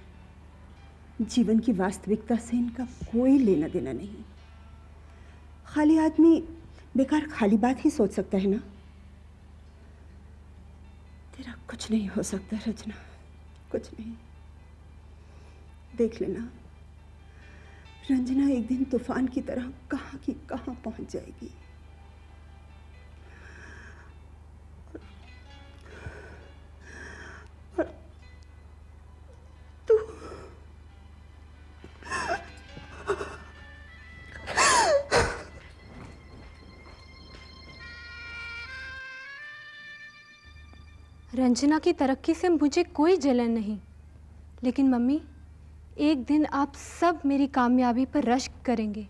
जीवन की वास्तविकता से इनका कोई लेना देना नहीं। खाली आदमी बेकार खाली बात ही सोच सकता है ना। तेरा कुछ नहीं हो सकता रचना, कुछ नहीं। देख लेना, रंजना एक दिन तूफान की तरह कहाँ की कहाँ पहुंच जाएगी। और तू रंजना की तरक्की से मुझे कोई जलन नहीं, लेकिन मम्मी, एक दिन आप सब मेरी कामयाबी पर रश्क करेंगे।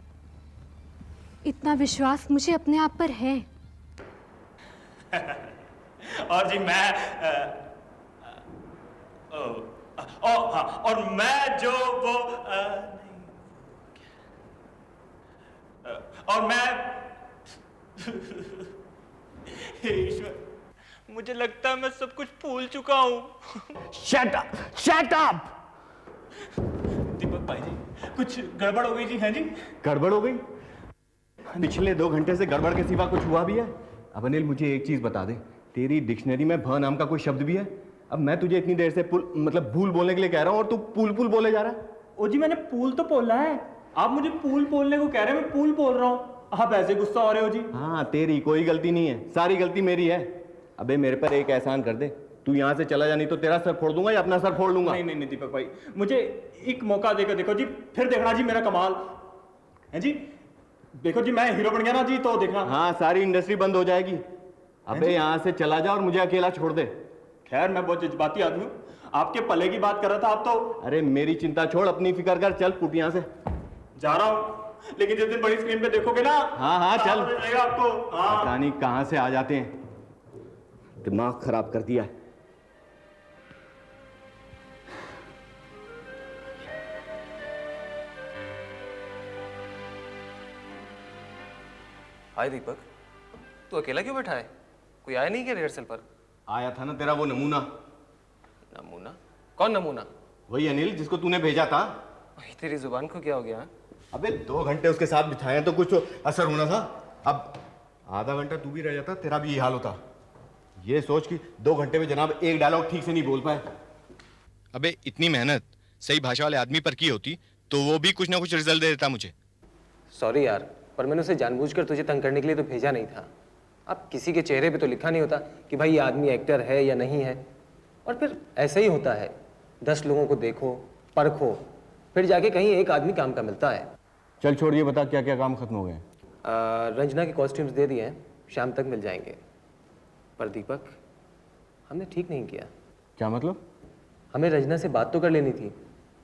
इतना विश्वास मुझे अपने आप पर है। और जी मैं हाँ, और मैं जो वो और मैं हे ईश्वर, मुझे लगता है मैं सब कुछ भूल चुका हूँ। Shut up, shut up. Deepak भाई जी, कुछ गड़बड़ हो गई जी? हैं जी? गड़बड़ हो गई? पिछले 2 घंटे से गड़बड़ के सिवा कुछ हुआ भी है? अब अनिल, मुझे एक चीज बता दे, तेरी डिक्शनरी में भ नाम का कोई शब्द भी है? अब मैं तुझे इतनी देर से पुल मतलब भूल बोलने के लिए कह रहा हूँ और तू पुल पुल बोले जा रहा है। ओ जी, मैंने पूल तो बोला है, आप मुझे पूल बोलने को कह रहे हैं, मैं पूल बोल रहा हूँ, आप ऐसे गुस्सा हो रहे हो जी। हाँ, तेरी कोई गलती नहीं है, सारी गलती मेरी है। अबे मेरे पर एक एहसान कर दे, तू यहाँ से चला जा, नहीं तो तेरा सर फोड़ दूंगा या अपना सर फोड़ लूंगा। नहीं नहीं नहीं दीपक भाई, मुझे एक मौका देकर देखो जी, फिर देखना जी मेरा कमाल है जी। देखो जी, मैं हीरो बन गया ना जी, तो देखना। हाँ, सारी इंडस्ट्री बंद हो जाएगी। अबे यहाँ से चला जा और मुझे अकेला छोड़ दे। खैर, मैं बहुत जज्बाती आदमी हूँ, आपके पले की बात कर रहा था आप तो। अरे मेरी चिंता छोड़, अपनी फिक्र कर, चल फुट यहाँ से। जा रहा हूँ, लेकिन जिस दिन बड़ी स्क्रीन पे देखोगे ना, हाँ हाँ चल, जाएगा आपको। हाँ, पता नहीं कहाँ से आ जाते हैं, दिमाग खराब कर दिया है। हाय दीपक, तू अकेला क्यों बैठा है? कोई आया नहीं क्या रिहर्सल पर? आया था ना तेरा वो नमूना। नमूना? कौन नमूना? वही अनिल जिसको तूने भेजा था। तेरी जुबान को क्या हो गया? अबे 2 घंटे उसके साथ बिताए तो कुछ तो असर होना था। अब आधा घंटा तू भी रह जाता, तेरा भी ये हाल होता। ये सोच कि 2 घंटे में जनाब एक डायलॉग ठीक से नहीं बोल पाए। अबे इतनी मेहनत सही भाषा वाले आदमी पर की होती तो वो भी कुछ ना कुछ रिजल्ट दे देता मुझे। सॉरी यार, पर मैंने उसे जानबूझकर तुझे तंग करने के लिए तो भेजा नहीं था। अब किसी के चेहरे पे तो लिखा नहीं होता कि भाई ये आदमी एक्टर है या नहीं है। और फिर ऐसा ही होता है, 10 लोगों को देखो, परखो, फिर जाके कहीं एक आदमी काम का मिलता है। चल छोड़, ये बता क्या क्या काम खत्म हो गए? रंजना के कॉस्ट्यूम्स दे दिए हैं, शाम तक मिल जाएंगे। पर दीपक, हमने ठीक नहीं किया। क्या मतलब? हमें रंजना से बात तो कर लेनी थी,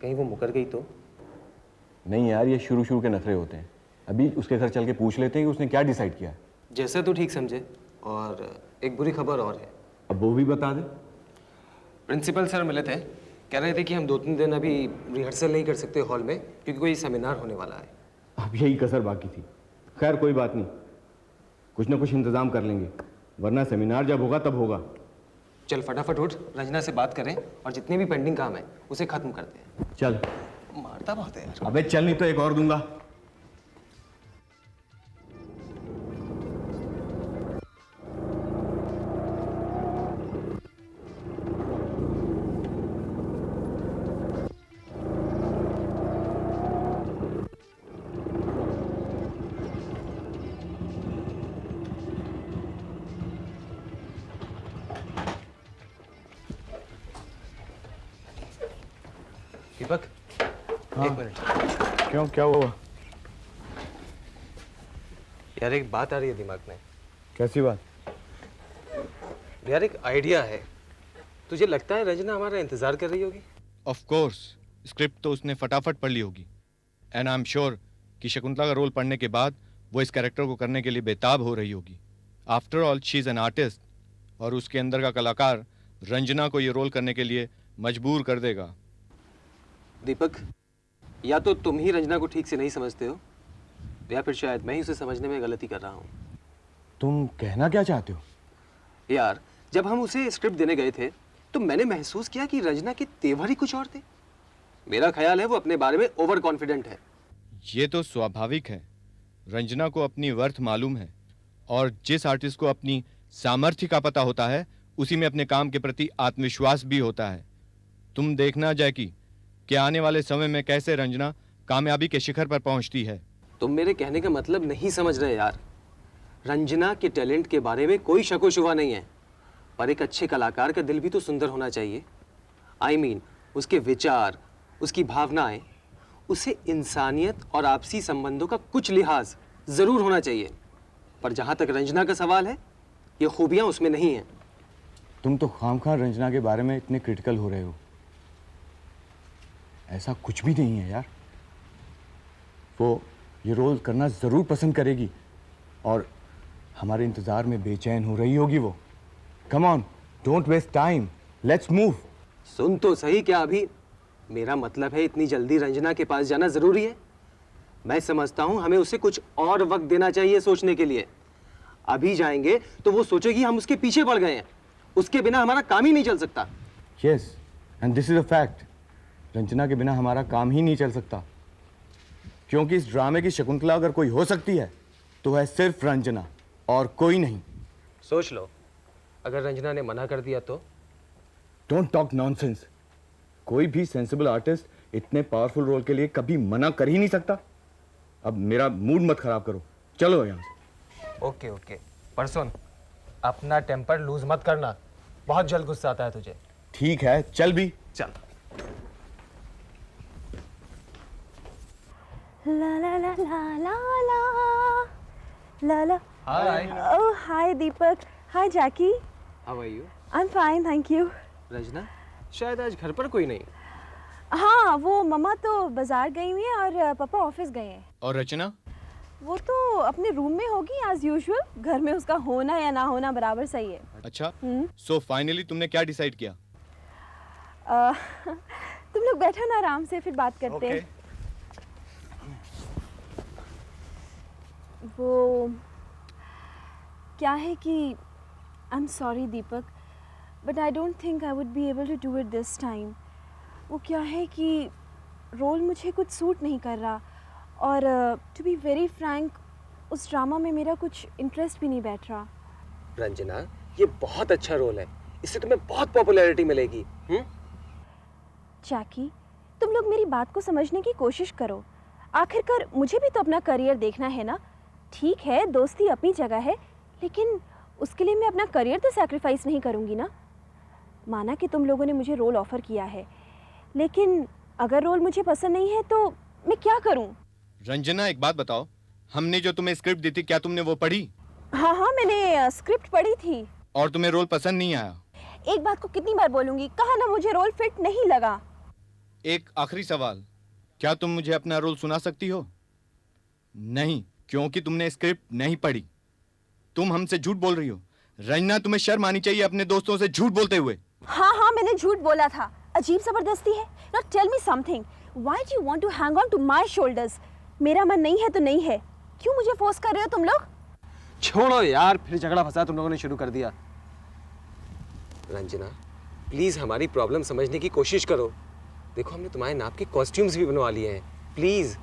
कहीं वो मुकर गई तो। नहीं यार, ये शुरू शुरू के नखरे होते हैं। अभी उसके घर चल के पूछ लेते हैं कि उसने क्या डिसाइड किया। जैसा तो ठीक समझे। और एक बुरी खबर और है। अब वो भी बता दे। प्रिंसिपल सर मिले थे, कह रहे थे कि हम 2-3 दिन अभी रिहर्सल नहीं कर सकते हॉल में क्योंकि कोई सेमिनार होने वाला है। अब यही कसर बाकी थी। खैर कोई बात नहीं, कुछ ना कुछ इंतजाम कर लेंगे, वरना सेमिनार जब होगा तब होगा। चल फटाफट उठ, रंजना से बात करें और जितने भी पेंडिंग काम है उसे खत्म करते हैं। चल। मारता बहुत है यार। अबे चल, नहीं तो एक और दूंगा। दीपक, एक मिनट। क्यों, क्या हुआ? यार एक बात आ रही है दिमाग में। कैसी बात? यार एक आइडिया है। तुझे लगता है रंजना हमारा इंतजार कर रही होगी? ऑफ कोर्स, स्क्रिप्ट तो उसने फटाफट पढ़ ली होगी। एंड आई एम श्योर कि शकुंतला का रोल पढ़ने के बाद वो इस कैरेक्टर को करने के लिए बेताब हो रही होगी। After all she is an artist, और उसके अंदर का कलाकार रंजना को ये रोल करने के लिए मजबूर कर देगा। दीपक, या तो तुम ही रंजना को ठीक से नहीं समझते हो या फिर शायद मैं ही उसे समझने में गलती कर रहा हूँ। तुम कहना क्या चाहते हो? यार जब हम उसे स्क्रिप्ट देने गए थे तो मैंने महसूस किया कि रंजना के तेवर ही कुछ और थे। मेरा ख्याल है वो अपने बारे में ओवर कॉन्फिडेंट है। ये तो स्वाभाविक है। रंजना को अपनी वर्थ मालूम है, और जिस आर्टिस्ट को अपनी सामर्थ्य का पता होता है उसी में अपने काम के प्रति आत्मविश्वास भी होता है। तुम देखना जैकी कि आने वाले समय में कैसे रंजना कामयाबी के शिखर पर पहुंचती है। तुम मेरे कहने का मतलब नहीं समझ रहे यार। रंजना के टैलेंट के बारे में कोई शको शुबा नहीं है, पर एक अच्छे कलाकार का दिल भी तो सुंदर होना चाहिए। I mean, उसके विचार, उसकी भावनाएं, उसे इंसानियत और आपसी संबंधों का कुछ लिहाज जरूर होना चाहिए। पर जहां तक रंजना का सवाल है, ये खूबियां उसमें नहीं हैं। तुम तो खामखा रंजना के बारे में इतने क्रिटिकल हो रहे हो। ऐसा कुछ भी नहीं है यार। वो ये रोल करना जरूर पसंद करेगी, और हमारे इंतजार में बेचैन हो रही होगी वो। Come on, don't waste time, let's move. सुन तो सही, क्या अभी मेरा मतलब है इतनी जल्दी रंजना के पास जाना जरूरी है? मैं समझता हूं हमें उसे कुछ और वक्त देना चाहिए सोचने के लिए। अभी जाएंगे तो वो सोचेगी हम उसके पीछे पड़ गए हैं। उसके बिना हमारा काम ही नहीं चल सकता। Yes, and this is a fact. Ranjana के बिना हमारा काम ही नहीं चल सकता, क्योंकि इस ड्रामे की शकुंतला अगर कोई हो सकती है तो है सिर्फ रंजना, और कोई नहीं। सोच लो, अगर रंजना ने मना कर दिया तो? Don't talk nonsense. कोई भी सेंसिबल आर्टिस्ट इतने पावरफुल रोल के लिए कभी मना कर ही नहीं सकता। अब मेरा मूड मत खराब करो, चलो यहाँ से। ओके ओके, पर सुन, अपना टेम्पर लूज मत करना, बहुत जल्द गुस्सा आता है तुझे। ठीक है, चल भी। चल। ला ला ला ला ला ला ला ला। Hi. Oh hi Deepak, hi Jackie. How are you? I am fine, thank you. Ranjana, शायद आज घर पर कोई नहीं। हाँ, वो मम्मा तो बाजार गई हुई है और पापा ऑफिस गए हैं। और रचना? वो तो अपने रूम में होगी एज यूजुअल। घर में उसका होना या ना होना बराबर सही है। अच्छा, सो फाइनली तुमने क्या डिसाइड किया? तुम लोग बैठो ना आराम से, फिर बात करते हैं। वो क्या है कि I am sorry Deepak, but I don't think I would be able to do it this time. वो क्या है कि रोल मुझे कुछ सूट नहीं कर रहा, और टू बी वेरी फ्रैंक उस ड्रामा में मेरा कुछ इंटरेस्ट भी नहीं बैठ रहा। रंजना, ये बहुत अच्छा रोल है, इससे तुम्हें बहुत पॉपुलैरिटी मिलेगी। जैकी, तुम लोग मेरी बात को समझने की कोशिश करो। आखिरकार मुझे भी तो अपना करियर देखना है ना। ठीक है, दोस्ती अपनी जगह है, लेकिन उसके लिए मैं अपना करियर तो सैक्रिफाइस नहीं करूँगी ना। माना कि तुम लोगों ने मुझे रोल ऑफ़र किया है, लेकिन अगर रोल मुझे पसंद नहीं है तो मैं क्या करूँ? रंजना, एक बात बताओ, हमने जो तुम्हें स्क्रिप्ट दी थी, क्या तुमने वो पढ़ी? हाँ हाँ, मैंने स्क्रिप्ट पढ़ी थी। और तुम्हें रोल पसंद नहीं आया? एक बात को कितनी बार बोलूंगी, कहा ना मुझे रोल फिट नहीं लगा। एक आखिरी सवाल, क्या तुम मुझे अपना रोल सुना सकती हो? नहीं, क्योंकि तुमने स्क्रिप्ट नहीं पढ़ी। तुम हमसे झूठ बोल रही हो। रंजना, तुम्हें शर्म आनी चाहिए अपने दोस्तों से झूठ बोलते हुए। हाँ हाँ, मैंने झूठ बोला था। अजीब जबरदस्ती है। Now tell me something. Why do you want to hang on to my shoulders? मेरा मन नहीं है तो नहीं है। क्यों मुझे फोर्स कर रहे हो तुम लोग? छोड़ो यार, फिर झगड़ा फसाद तुम लोगों ने शुरू कर दिया। रंजना, प्लीज हमारी प्रॉब्लम समझने की कोशिश करो। देखो, हमने तुम्हारे नाप के कॉस्ट्यूम्स भी बनवा लिए हैं, प्लीज।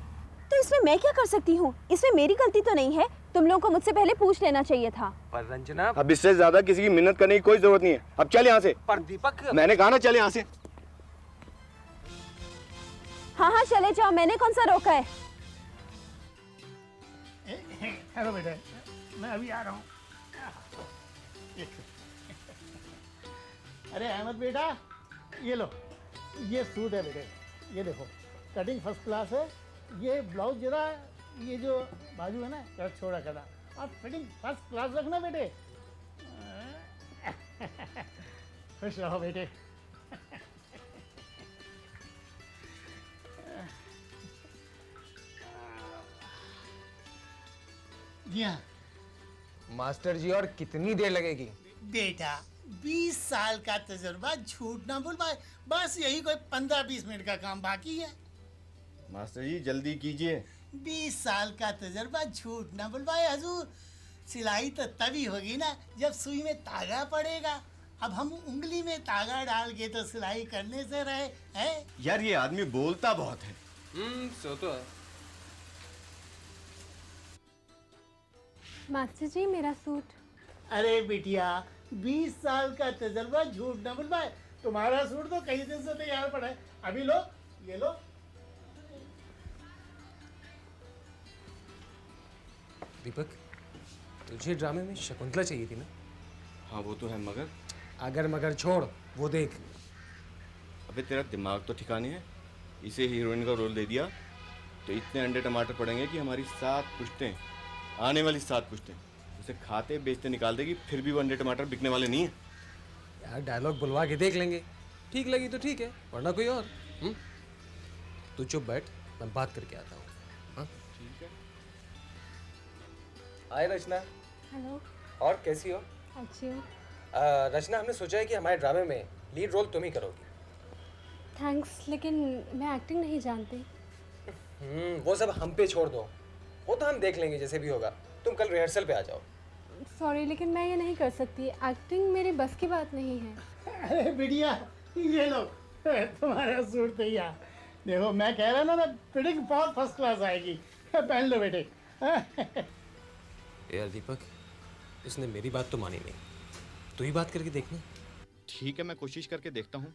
तो इसमें मैं क्या कर सकती हूँ? इसमें मेरी गलती तो नहीं है। तुम लोगों को मुझसे पहले पूछ लेना चाहिए था। पर रंजना, अब इससे ज्यादा किसी की मिन्नत करने की कोई जरूरत नहीं है। अब चल यहाँ से। पर दीपक, मैंने कहा ना चल यहाँ से। हाँ हाँ चले जाओ, मैंने कौन सा रोका है? हेलो बेटा, मैं अभी आ रहा हूँ। अरे अहमद बेटा, ये लो, ये सूट है बेटे, ये देखो, कटिंग फर्स्ट क्लास है। ये ब्लाउज जरा, ये जो बाजू है ना, जरा छोड़ा करा, और फिटिंग फर्स्ट क्लास रखना बेटे। खुश रहो बेटे। जी हाँ मास्टर जी, और कितनी देर लगेगी? बेटा, 20 साल का तजुर्बा, झूठ ना बोल पाए। बस यही कोई 15-20 मिनट का काम बाकी है। मास्टर जी जल्दी कीजिए। 20 साल का तजुर्बा, झूठ ना बोल पाए हजूर। सिलाई तो तभी होगी ना जब सुई में तागा पड़ेगा। अब हम उंगली में तागा डाल के तो सिलाई करने से रहे हैं। यार ये आदमी बोलता बहुत है। सो तो है। मास्टर जी, मेरा सूट। अरे बिटिया, 20 साल का तजुर्बा, झूठ ना बोल पाए। तुम्हारा सूट तो कई दिन से तैयार पड़ा है। अभी लो, ये लो। दीपक, तुझे ड्रामे में शकुंतला चाहिए थी ना? हाँ वो तो है, मगर अगर मगर छोड़, वो देख। अबे तेरा दिमाग तो ठिकाने है। इसे हीरोइन का रोल दे दिया तो इतने अंडे टमाटर पड़ेंगे कि हमारी 7 पुश्तें, आने वाली 7 पुश्तें उसे खाते बेचते निकाल देगी, फिर भी वो अंडे टमाटर बिकने वाले नहीं है। यार डायलॉग बुलवा के देख लेंगे, ठीक लगी तो ठीक है, वरना कोई और। तू चुप बैठ, मैं बात करके आता हूँ। हाँ ठीक है। हाय रचना। हेलो। और कैसी हो? अच्छी हूँ। रचना, हमने सोचा है कि हमारे ड्रामे में लीड रोल तुम ही करोगी। थैंक्स, लेकिन मैं एक्टिंग नहीं जानती। वो सब हम पे छोड़ दो, वो तो हम देख लेंगे जैसे भी होगा। तुम कल रिहर्सल पे आ जाओ। सॉरी, लेकिन मैं ये नहीं कर सकती। एक्टिंग मेरी बस की बात नहीं है। अरे बिटिया, ये लो, तुम्हारा सूट तैयार। देखो, मैं कह रहा ना, फिटिंग बहुत फर्स्ट क्लास आएगी। पहन लो बेटे। यार दीपक, उसने मेरी बात तो मानी नहीं। तू ही बात करके देखना। ठीक है, मैं कोशिश करके देखता हूँ।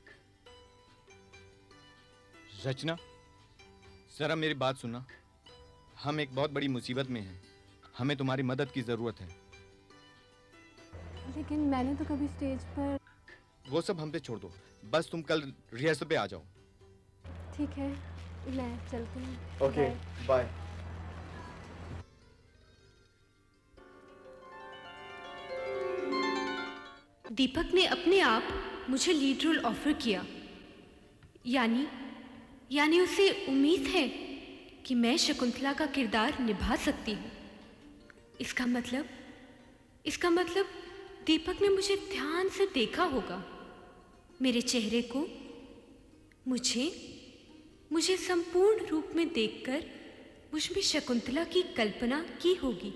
रचना, जरा मेरी बात सुनना। हम एक बहुत बड़ी मुसीबत में हैं। हमें तुम्हारी मदद की जरूरत है। लेकिन मैंने तो कभी स्टेज पर। वो सब हम पे छोड़ दो, बस तुम कल रिहर्सल पे आ जाओ। ठीक है, मैं चलती हूँ। Okay, bye. दीपक ने अपने आप मुझे लीड रोल ऑफर किया, यानी उसे उम्मीद है कि मैं शकुंतला का किरदार निभा सकती हूँ। इसका मतलब दीपक ने मुझे ध्यान से देखा होगा, मेरे चेहरे को, मुझे संपूर्ण रूप में देखकर मुझ में शकुंतला की कल्पना की होगी।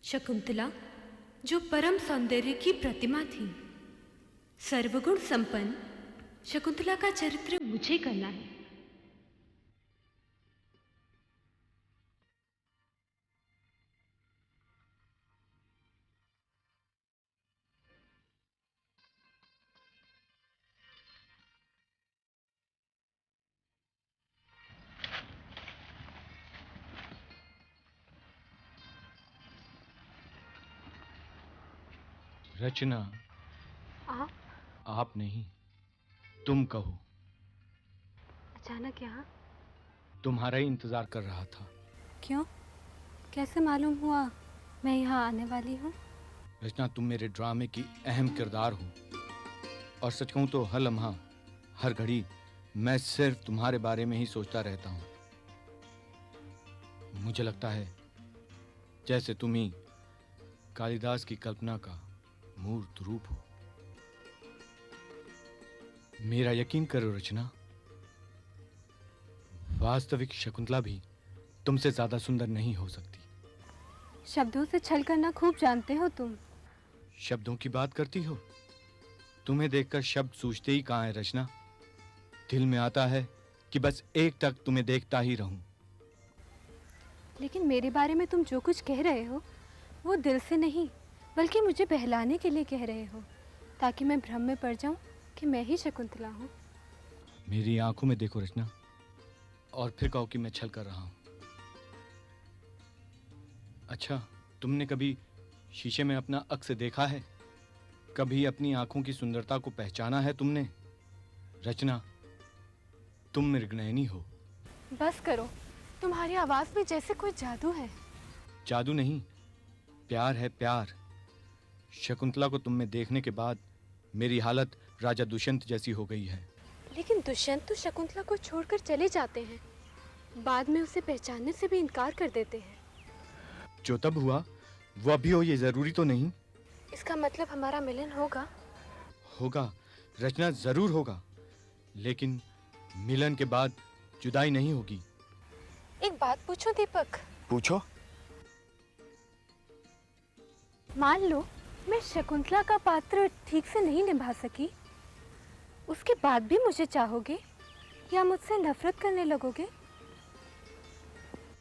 शकुंतला जो परम सौंदर्य की प्रतिमा थी। सर्वगुण संपन्न शकुंतला का चरित्र मुझे करना है। रचना, आप नहीं, तुम कहो। अचानक यहाँ? तुम्हारा ही इंतजार कर रहा था। क्यों? कैसे मालूम हुआ मैं यहाँ आने वाली हूँ? रचना, तुम मेरे ड्रामे की अहम किरदार हो। और सच कहूं तो हर लम्हा, हर घड़ी मैं सिर्फ तुम्हारे बारे में ही सोचता रहता हूं। मुझे लगता है जैसे तुम ही कालिदास की कल्पना का मूर्त रूप हो। मेरा यकीन करो रचना, वास्तविक शकुंतला भी तुमसे ज्यादा सुंदर नहीं हो सकती। शब्दों से छल करना खूब जानते हो तुम। शब्दों की बात करती हो? तुम्हें देखकर शब्द सूझते ही कहाँ है रचना। दिल में आता है कि बस एक तक तुम्हें देखता ही रहूं। लेकिन मेरे बारे में तुम जो कुछ कह रहे हो वो दिल से नहीं, बल्कि मुझे बहलाने के लिए कह रहे हो, ताकि मैं भ्रम में पड़ जाऊं कि मैं ही शकुंतला हूं। मेरी आंखों में देखो रचना, और फिर कहो कि मैं छल कर रहा हूं। अच्छा, तुमने कभी शीशे में अपना अक्स देखा है? कभी अपनी आंखों की सुंदरता को पहचाना है तुमने? रचना, तुम मृगनयनी हो। बस करो, तुम्हारी आवाज में जैसे कोई जादू है। जादू नहीं, प्यार है, प्यार। शकुंतला को तुम में देखने के बाद मेरी हालत राजा दुष्यंत जैसी हो गई है। लेकिन दुष्यंत तो शकुंतला को छोड़कर चले जाते हैं, बाद में उसे पहचानने से भी इनकार कर देते हैं। जो तब हुआ वो अभी हो, ये जरूरी तो नहीं। इसका मतलब हमारा मिलन होगा? होगा रचना, जरूर होगा, लेकिन मिलन के बाद जुदाई नहीं होगी। एक बात पूछूं दीपक? पूछो। मान लो मैं शकुंतला का पात्र ठीक से नहीं निभा सकी, उसके बाद भी मुझे चाहोगे या मुझसे नफरत करने लगोगे?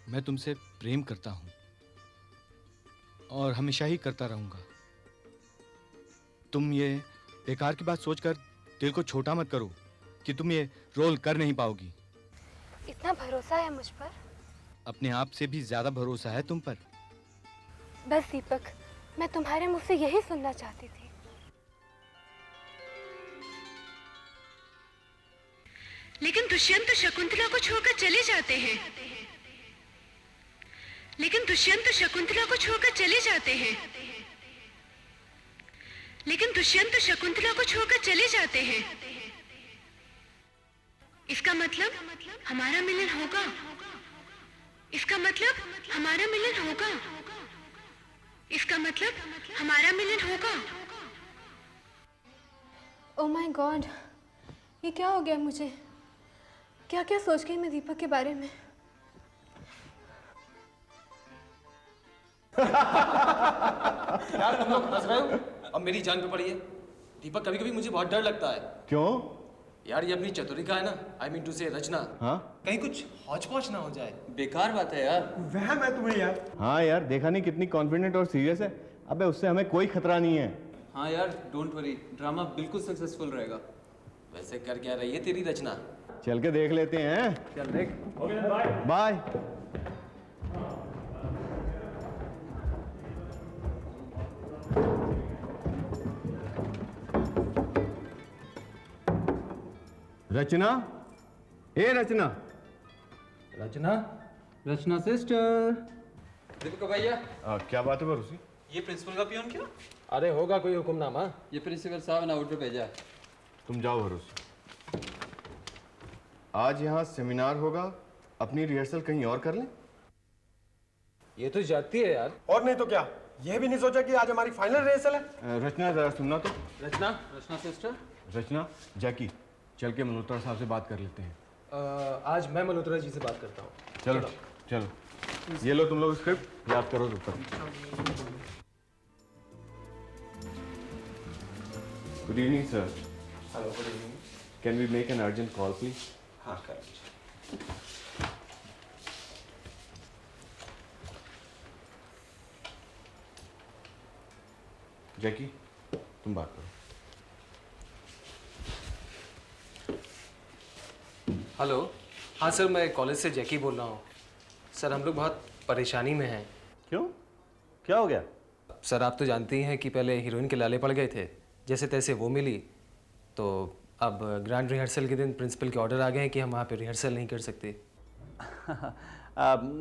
मैं तुमसे प्रेम करता हूं और हमेशा ही करता रहूंगा। तुम ये बेकार की बात सोचकर दिल को छोटा मत करो कि तुम ये रोल कर नहीं पाओगी। इतना भरोसा है मुझ पर? अपने आप से भी ज्यादा भरोसा है तुम पर। बस दीपक, मैं तुम्हारे मुंह से यही सुनना चाहती थी। लेकिन दुष्यंत शकुंतला को छोड़कर चले जाते हैं। लेकिन दुष्यंत शकुंतला को छोड़कर चले जाते हैं। लेकिन दुष्यंत शकुंतला को छोड़कर चले जाते हैं। इसका मतलब हमारा मिलन होगा। इसका मतलब हमारा मिलन होगा। इसका मतलब हमारा मिलन होगा। ओह माय गॉड, ये क्या हो गया मुझे? क्या क्या सोच गई मैं दीपक के बारे में। यार तुम लोग हंस रहे हो, अब मेरी जान पे पड़ी है। दीपक, कभी कभी मुझे बहुत डर लगता है। क्यों? यार ये अपनी चतुरी का है ना, आई मीन टू से रचना, हाँ कहीं कुछ हौच-पौच ना हो जाए। बेकार बात है यार। वह मैं तुम्हें यार। हाँ यार, देखा नहीं कितनी कॉन्फिडेंट और सीरियस है। अबे उससे हमें कोई खतरा नहीं है। हाँ यार, डोंट वरी, ड्रामा बिल्कुल सक्सेसफुल रहेगा। वैसे कर क्या रही है तेरी रचना? चल के देख लेते हैं। चल देख। बाय। रचना, ए रचना। रचना? रचना सिस्टर। दीपक भैया, क्या बात है बरूसी? ये प्रिंसिपल का पियोन क्यों? अरे होगा कोई हुक्मनामा। ये प्रिंसिपल साहब ने ऑर्डर भेजा है। तुम जाओ भरोसे। आज यहाँ सेमिनार होगा, अपनी रिहर्सल कहीं और कर लें। ये तो जाती है यार। और नहीं तो क्या, यह भी नहीं सोचा कि आज हमारी फाइनल रिहर्सल है। रचना जरा सुनना तो। रचना? रचना सिस्टर। रचना, जैकी, चल के मल्होत्रा साहब से बात कर लेते हैं। आज मैं मल्होत्रा जी से बात करता हूँ। चलो चलो, ये लो तुम लोग स्क्रिप्ट, याद करो तब तक। Good evening sir. Hello, good evening. Can we make an urgent call please? हाँ कर। जैकी, तुम बात करो। हेलो, हाँ सर, मैं कॉलेज से जैकी बोल रहा हूँ। सर हम लोग बहुत परेशानी में हैं। क्यों, क्या हो गया? सर आप तो जानते ही हैं कि पहले हीरोइन के लाले पड़ गए थे, जैसे तैसे वो मिली, तो अब ग्रैंड रिहर्सल के दिन प्रिंसिपल के ऑर्डर आ गए हैं कि हम वहाँ पे रिहर्सल नहीं कर सकते।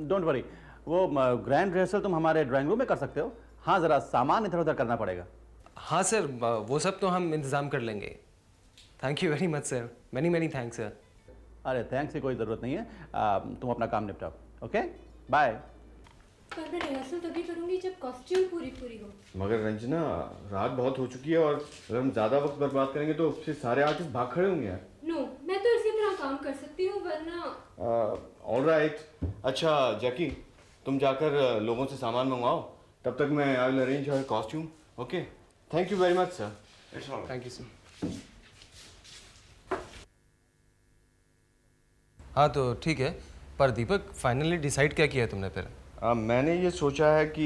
डोंट वरी, वो ग्रैंड रिहर्सल तुम हमारे ड्राइंग रूम में कर सकते हो। हाँ, ज़रा सामान इधर उधर करना पड़ेगा। हाँ सर, वो सब तो हम इंतज़ाम कर लेंगे। Thank you very much sir, many many thanks sir. अरे थैंक्स की कोई ज़रूरत नहीं है, तुम अपना काम निपटाओ। Okay bye. पर मैं रिहर्सल तभी करूंगी जब कॉस्ट्यूम पूरी हो। मगर रंजना, रात बहुत हो चुकी है और अगर हम ज़्यादा वक्त बर्बाद करेंगे तो फिर सारे आर्टिस्ट भाग खड़े होंगे यार। नो, मैं तो इसी तरह काम कर सकती हूँ, वरना ऑल राइट। अच्छा जैकी, तुम जाकर लोगों से सामान मंगवाओ, तब तक मैं I will arrange your costume. Okay, thank you very much sir. It's all. Thank you sir. हाँ तो ठीक है, पर दीपक फाइनली डिसाइड क्या किया है तुमने फिर? मैंने ये सोचा है कि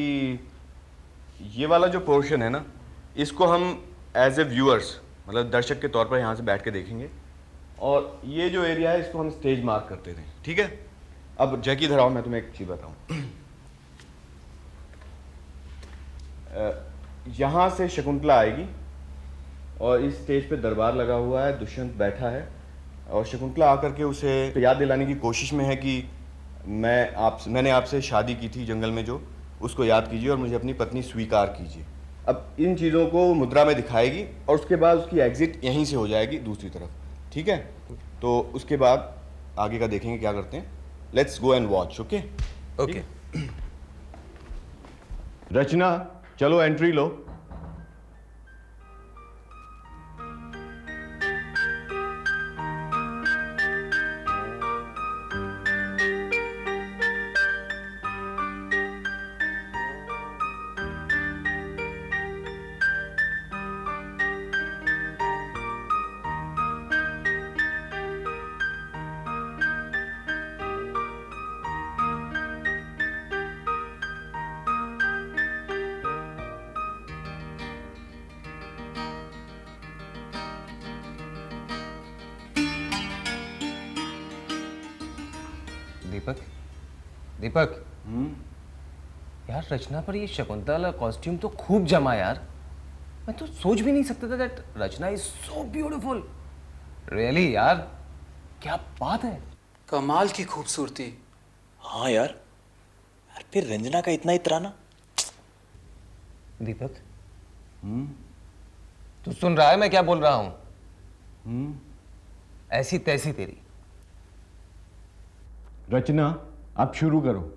ये वाला जो पोर्शन है ना, इसको हम एज ए व्यूअर्स, मतलब दर्शक के तौर पर यहाँ से बैठ के देखेंगे, और ये जो एरिया है इसको हम स्टेज मार्क करते थे, ठीक है? अब जैकी इधर आओ, मैं तुम्हें एक चीज़ बताऊँ। यहाँ से शकुंतला आएगी और इस स्टेज पे दरबार लगा हुआ है, दुष्यंत बैठा है और शकुंतला आकर के उसे याद दिलाने की कोशिश में है कि मैंने आपसे शादी की थी जंगल में, जो उसको याद कीजिए और मुझे अपनी पत्नी स्वीकार कीजिए। अब इन चीज़ों को मुद्रा में दिखाएगी और उसके बाद उसकी एग्जिट यहीं से हो जाएगी दूसरी तरफ, ठीक है? तो उसके बाद आगे का देखेंगे क्या करते हैं। Let's go and watch. Okay okay. Rachna, चलो एंट्री लो। दीपक यार, रचना पर ये शकुंतला कॉस्ट्यूम तो खूब जमा यार। मैं तो सोच भी नहीं सकता था that Rachna is so beautiful. Really यार, क्या बात है, कमाल की खूबसूरती। हाँ यार, फिर रंजना का इतना इतराना। दीपक तू सुन रहा है मैं क्या बोल रहा हूं? ऐसी तैसी तेरी। रचना, आप शुरू करो।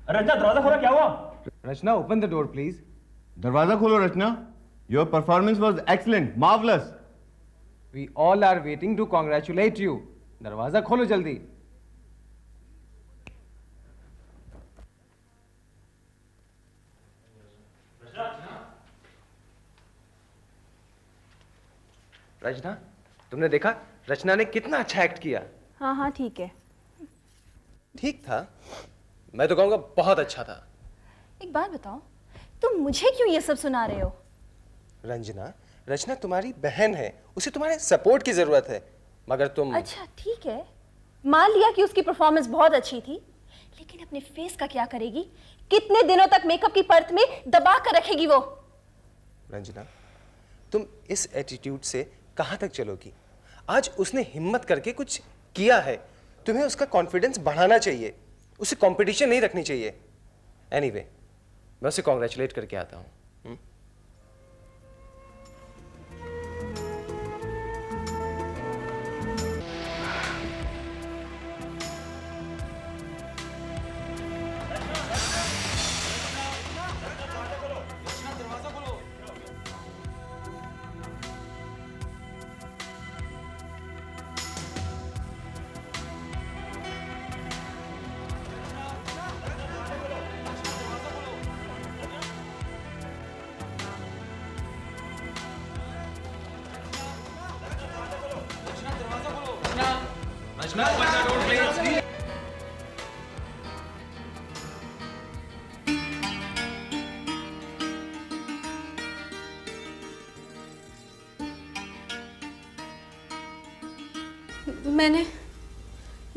रचना, दरवाजा खोला, क्या हुआ? Rachna, open the door please. दरवाजा खोलो Rachna. Your performance was excellent, marvellous. We all are waiting to congratulate you. दरवाजा खोलो जल्दी। रचना, तुमने देखा रचना ने कितना अच्छा एक्ट किया? हाँ हाँ ठीक है। ठीक था, मैं तो कहूँगा बहुत अच्छा था। एक बात बताओ, तुम मुझे क्यों ये सब सुना रहे हो? रंजना, रचना तुम्हारी बहन है, उसे तुम्हारे सपोर्ट की जरूरत है, मगर तुम। अच्छा ठीक है, मान लिया कि उसकी परफॉर्मेंस बहुत अच्छी थी, लेकिन अपने फेस का क्या करेगी? कितने दिनों तक मेकअप की परत में दबा कर रखेगी वो? रंजना, तुम इस एटीट्यूड से कहाँ तक चलोगी? आज उसने हिम्मत करके कुछ किया है, तुम्हें उसका कॉन्फिडेंस बढ़ाना चाहिए, उसे कंपटीशन नहीं रखनी चाहिए। एनीवे, मैं उसे कॉन्ग्रेचुलेट करके आता हूँ।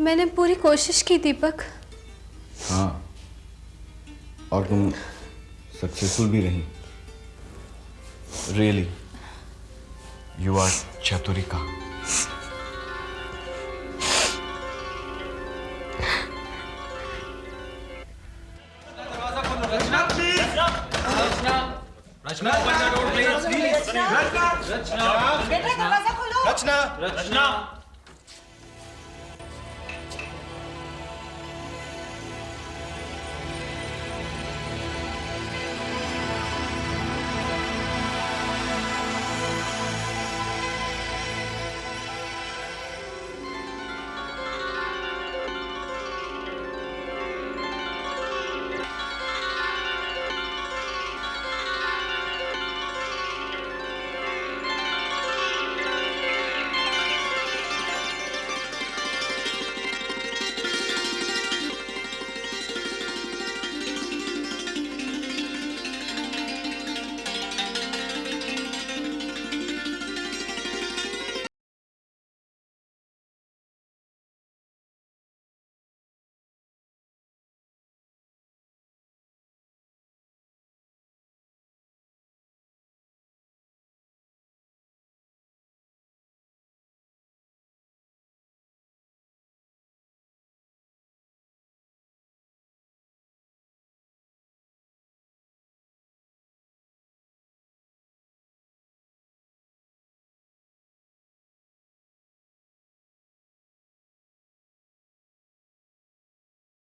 मैंने पूरी कोशिश की दीपक। हाँ, और तुम सक्सेसफुल भी रही। Really, you are Chaturika. Rachna, बेटा दरवाजा खोलो। रचना,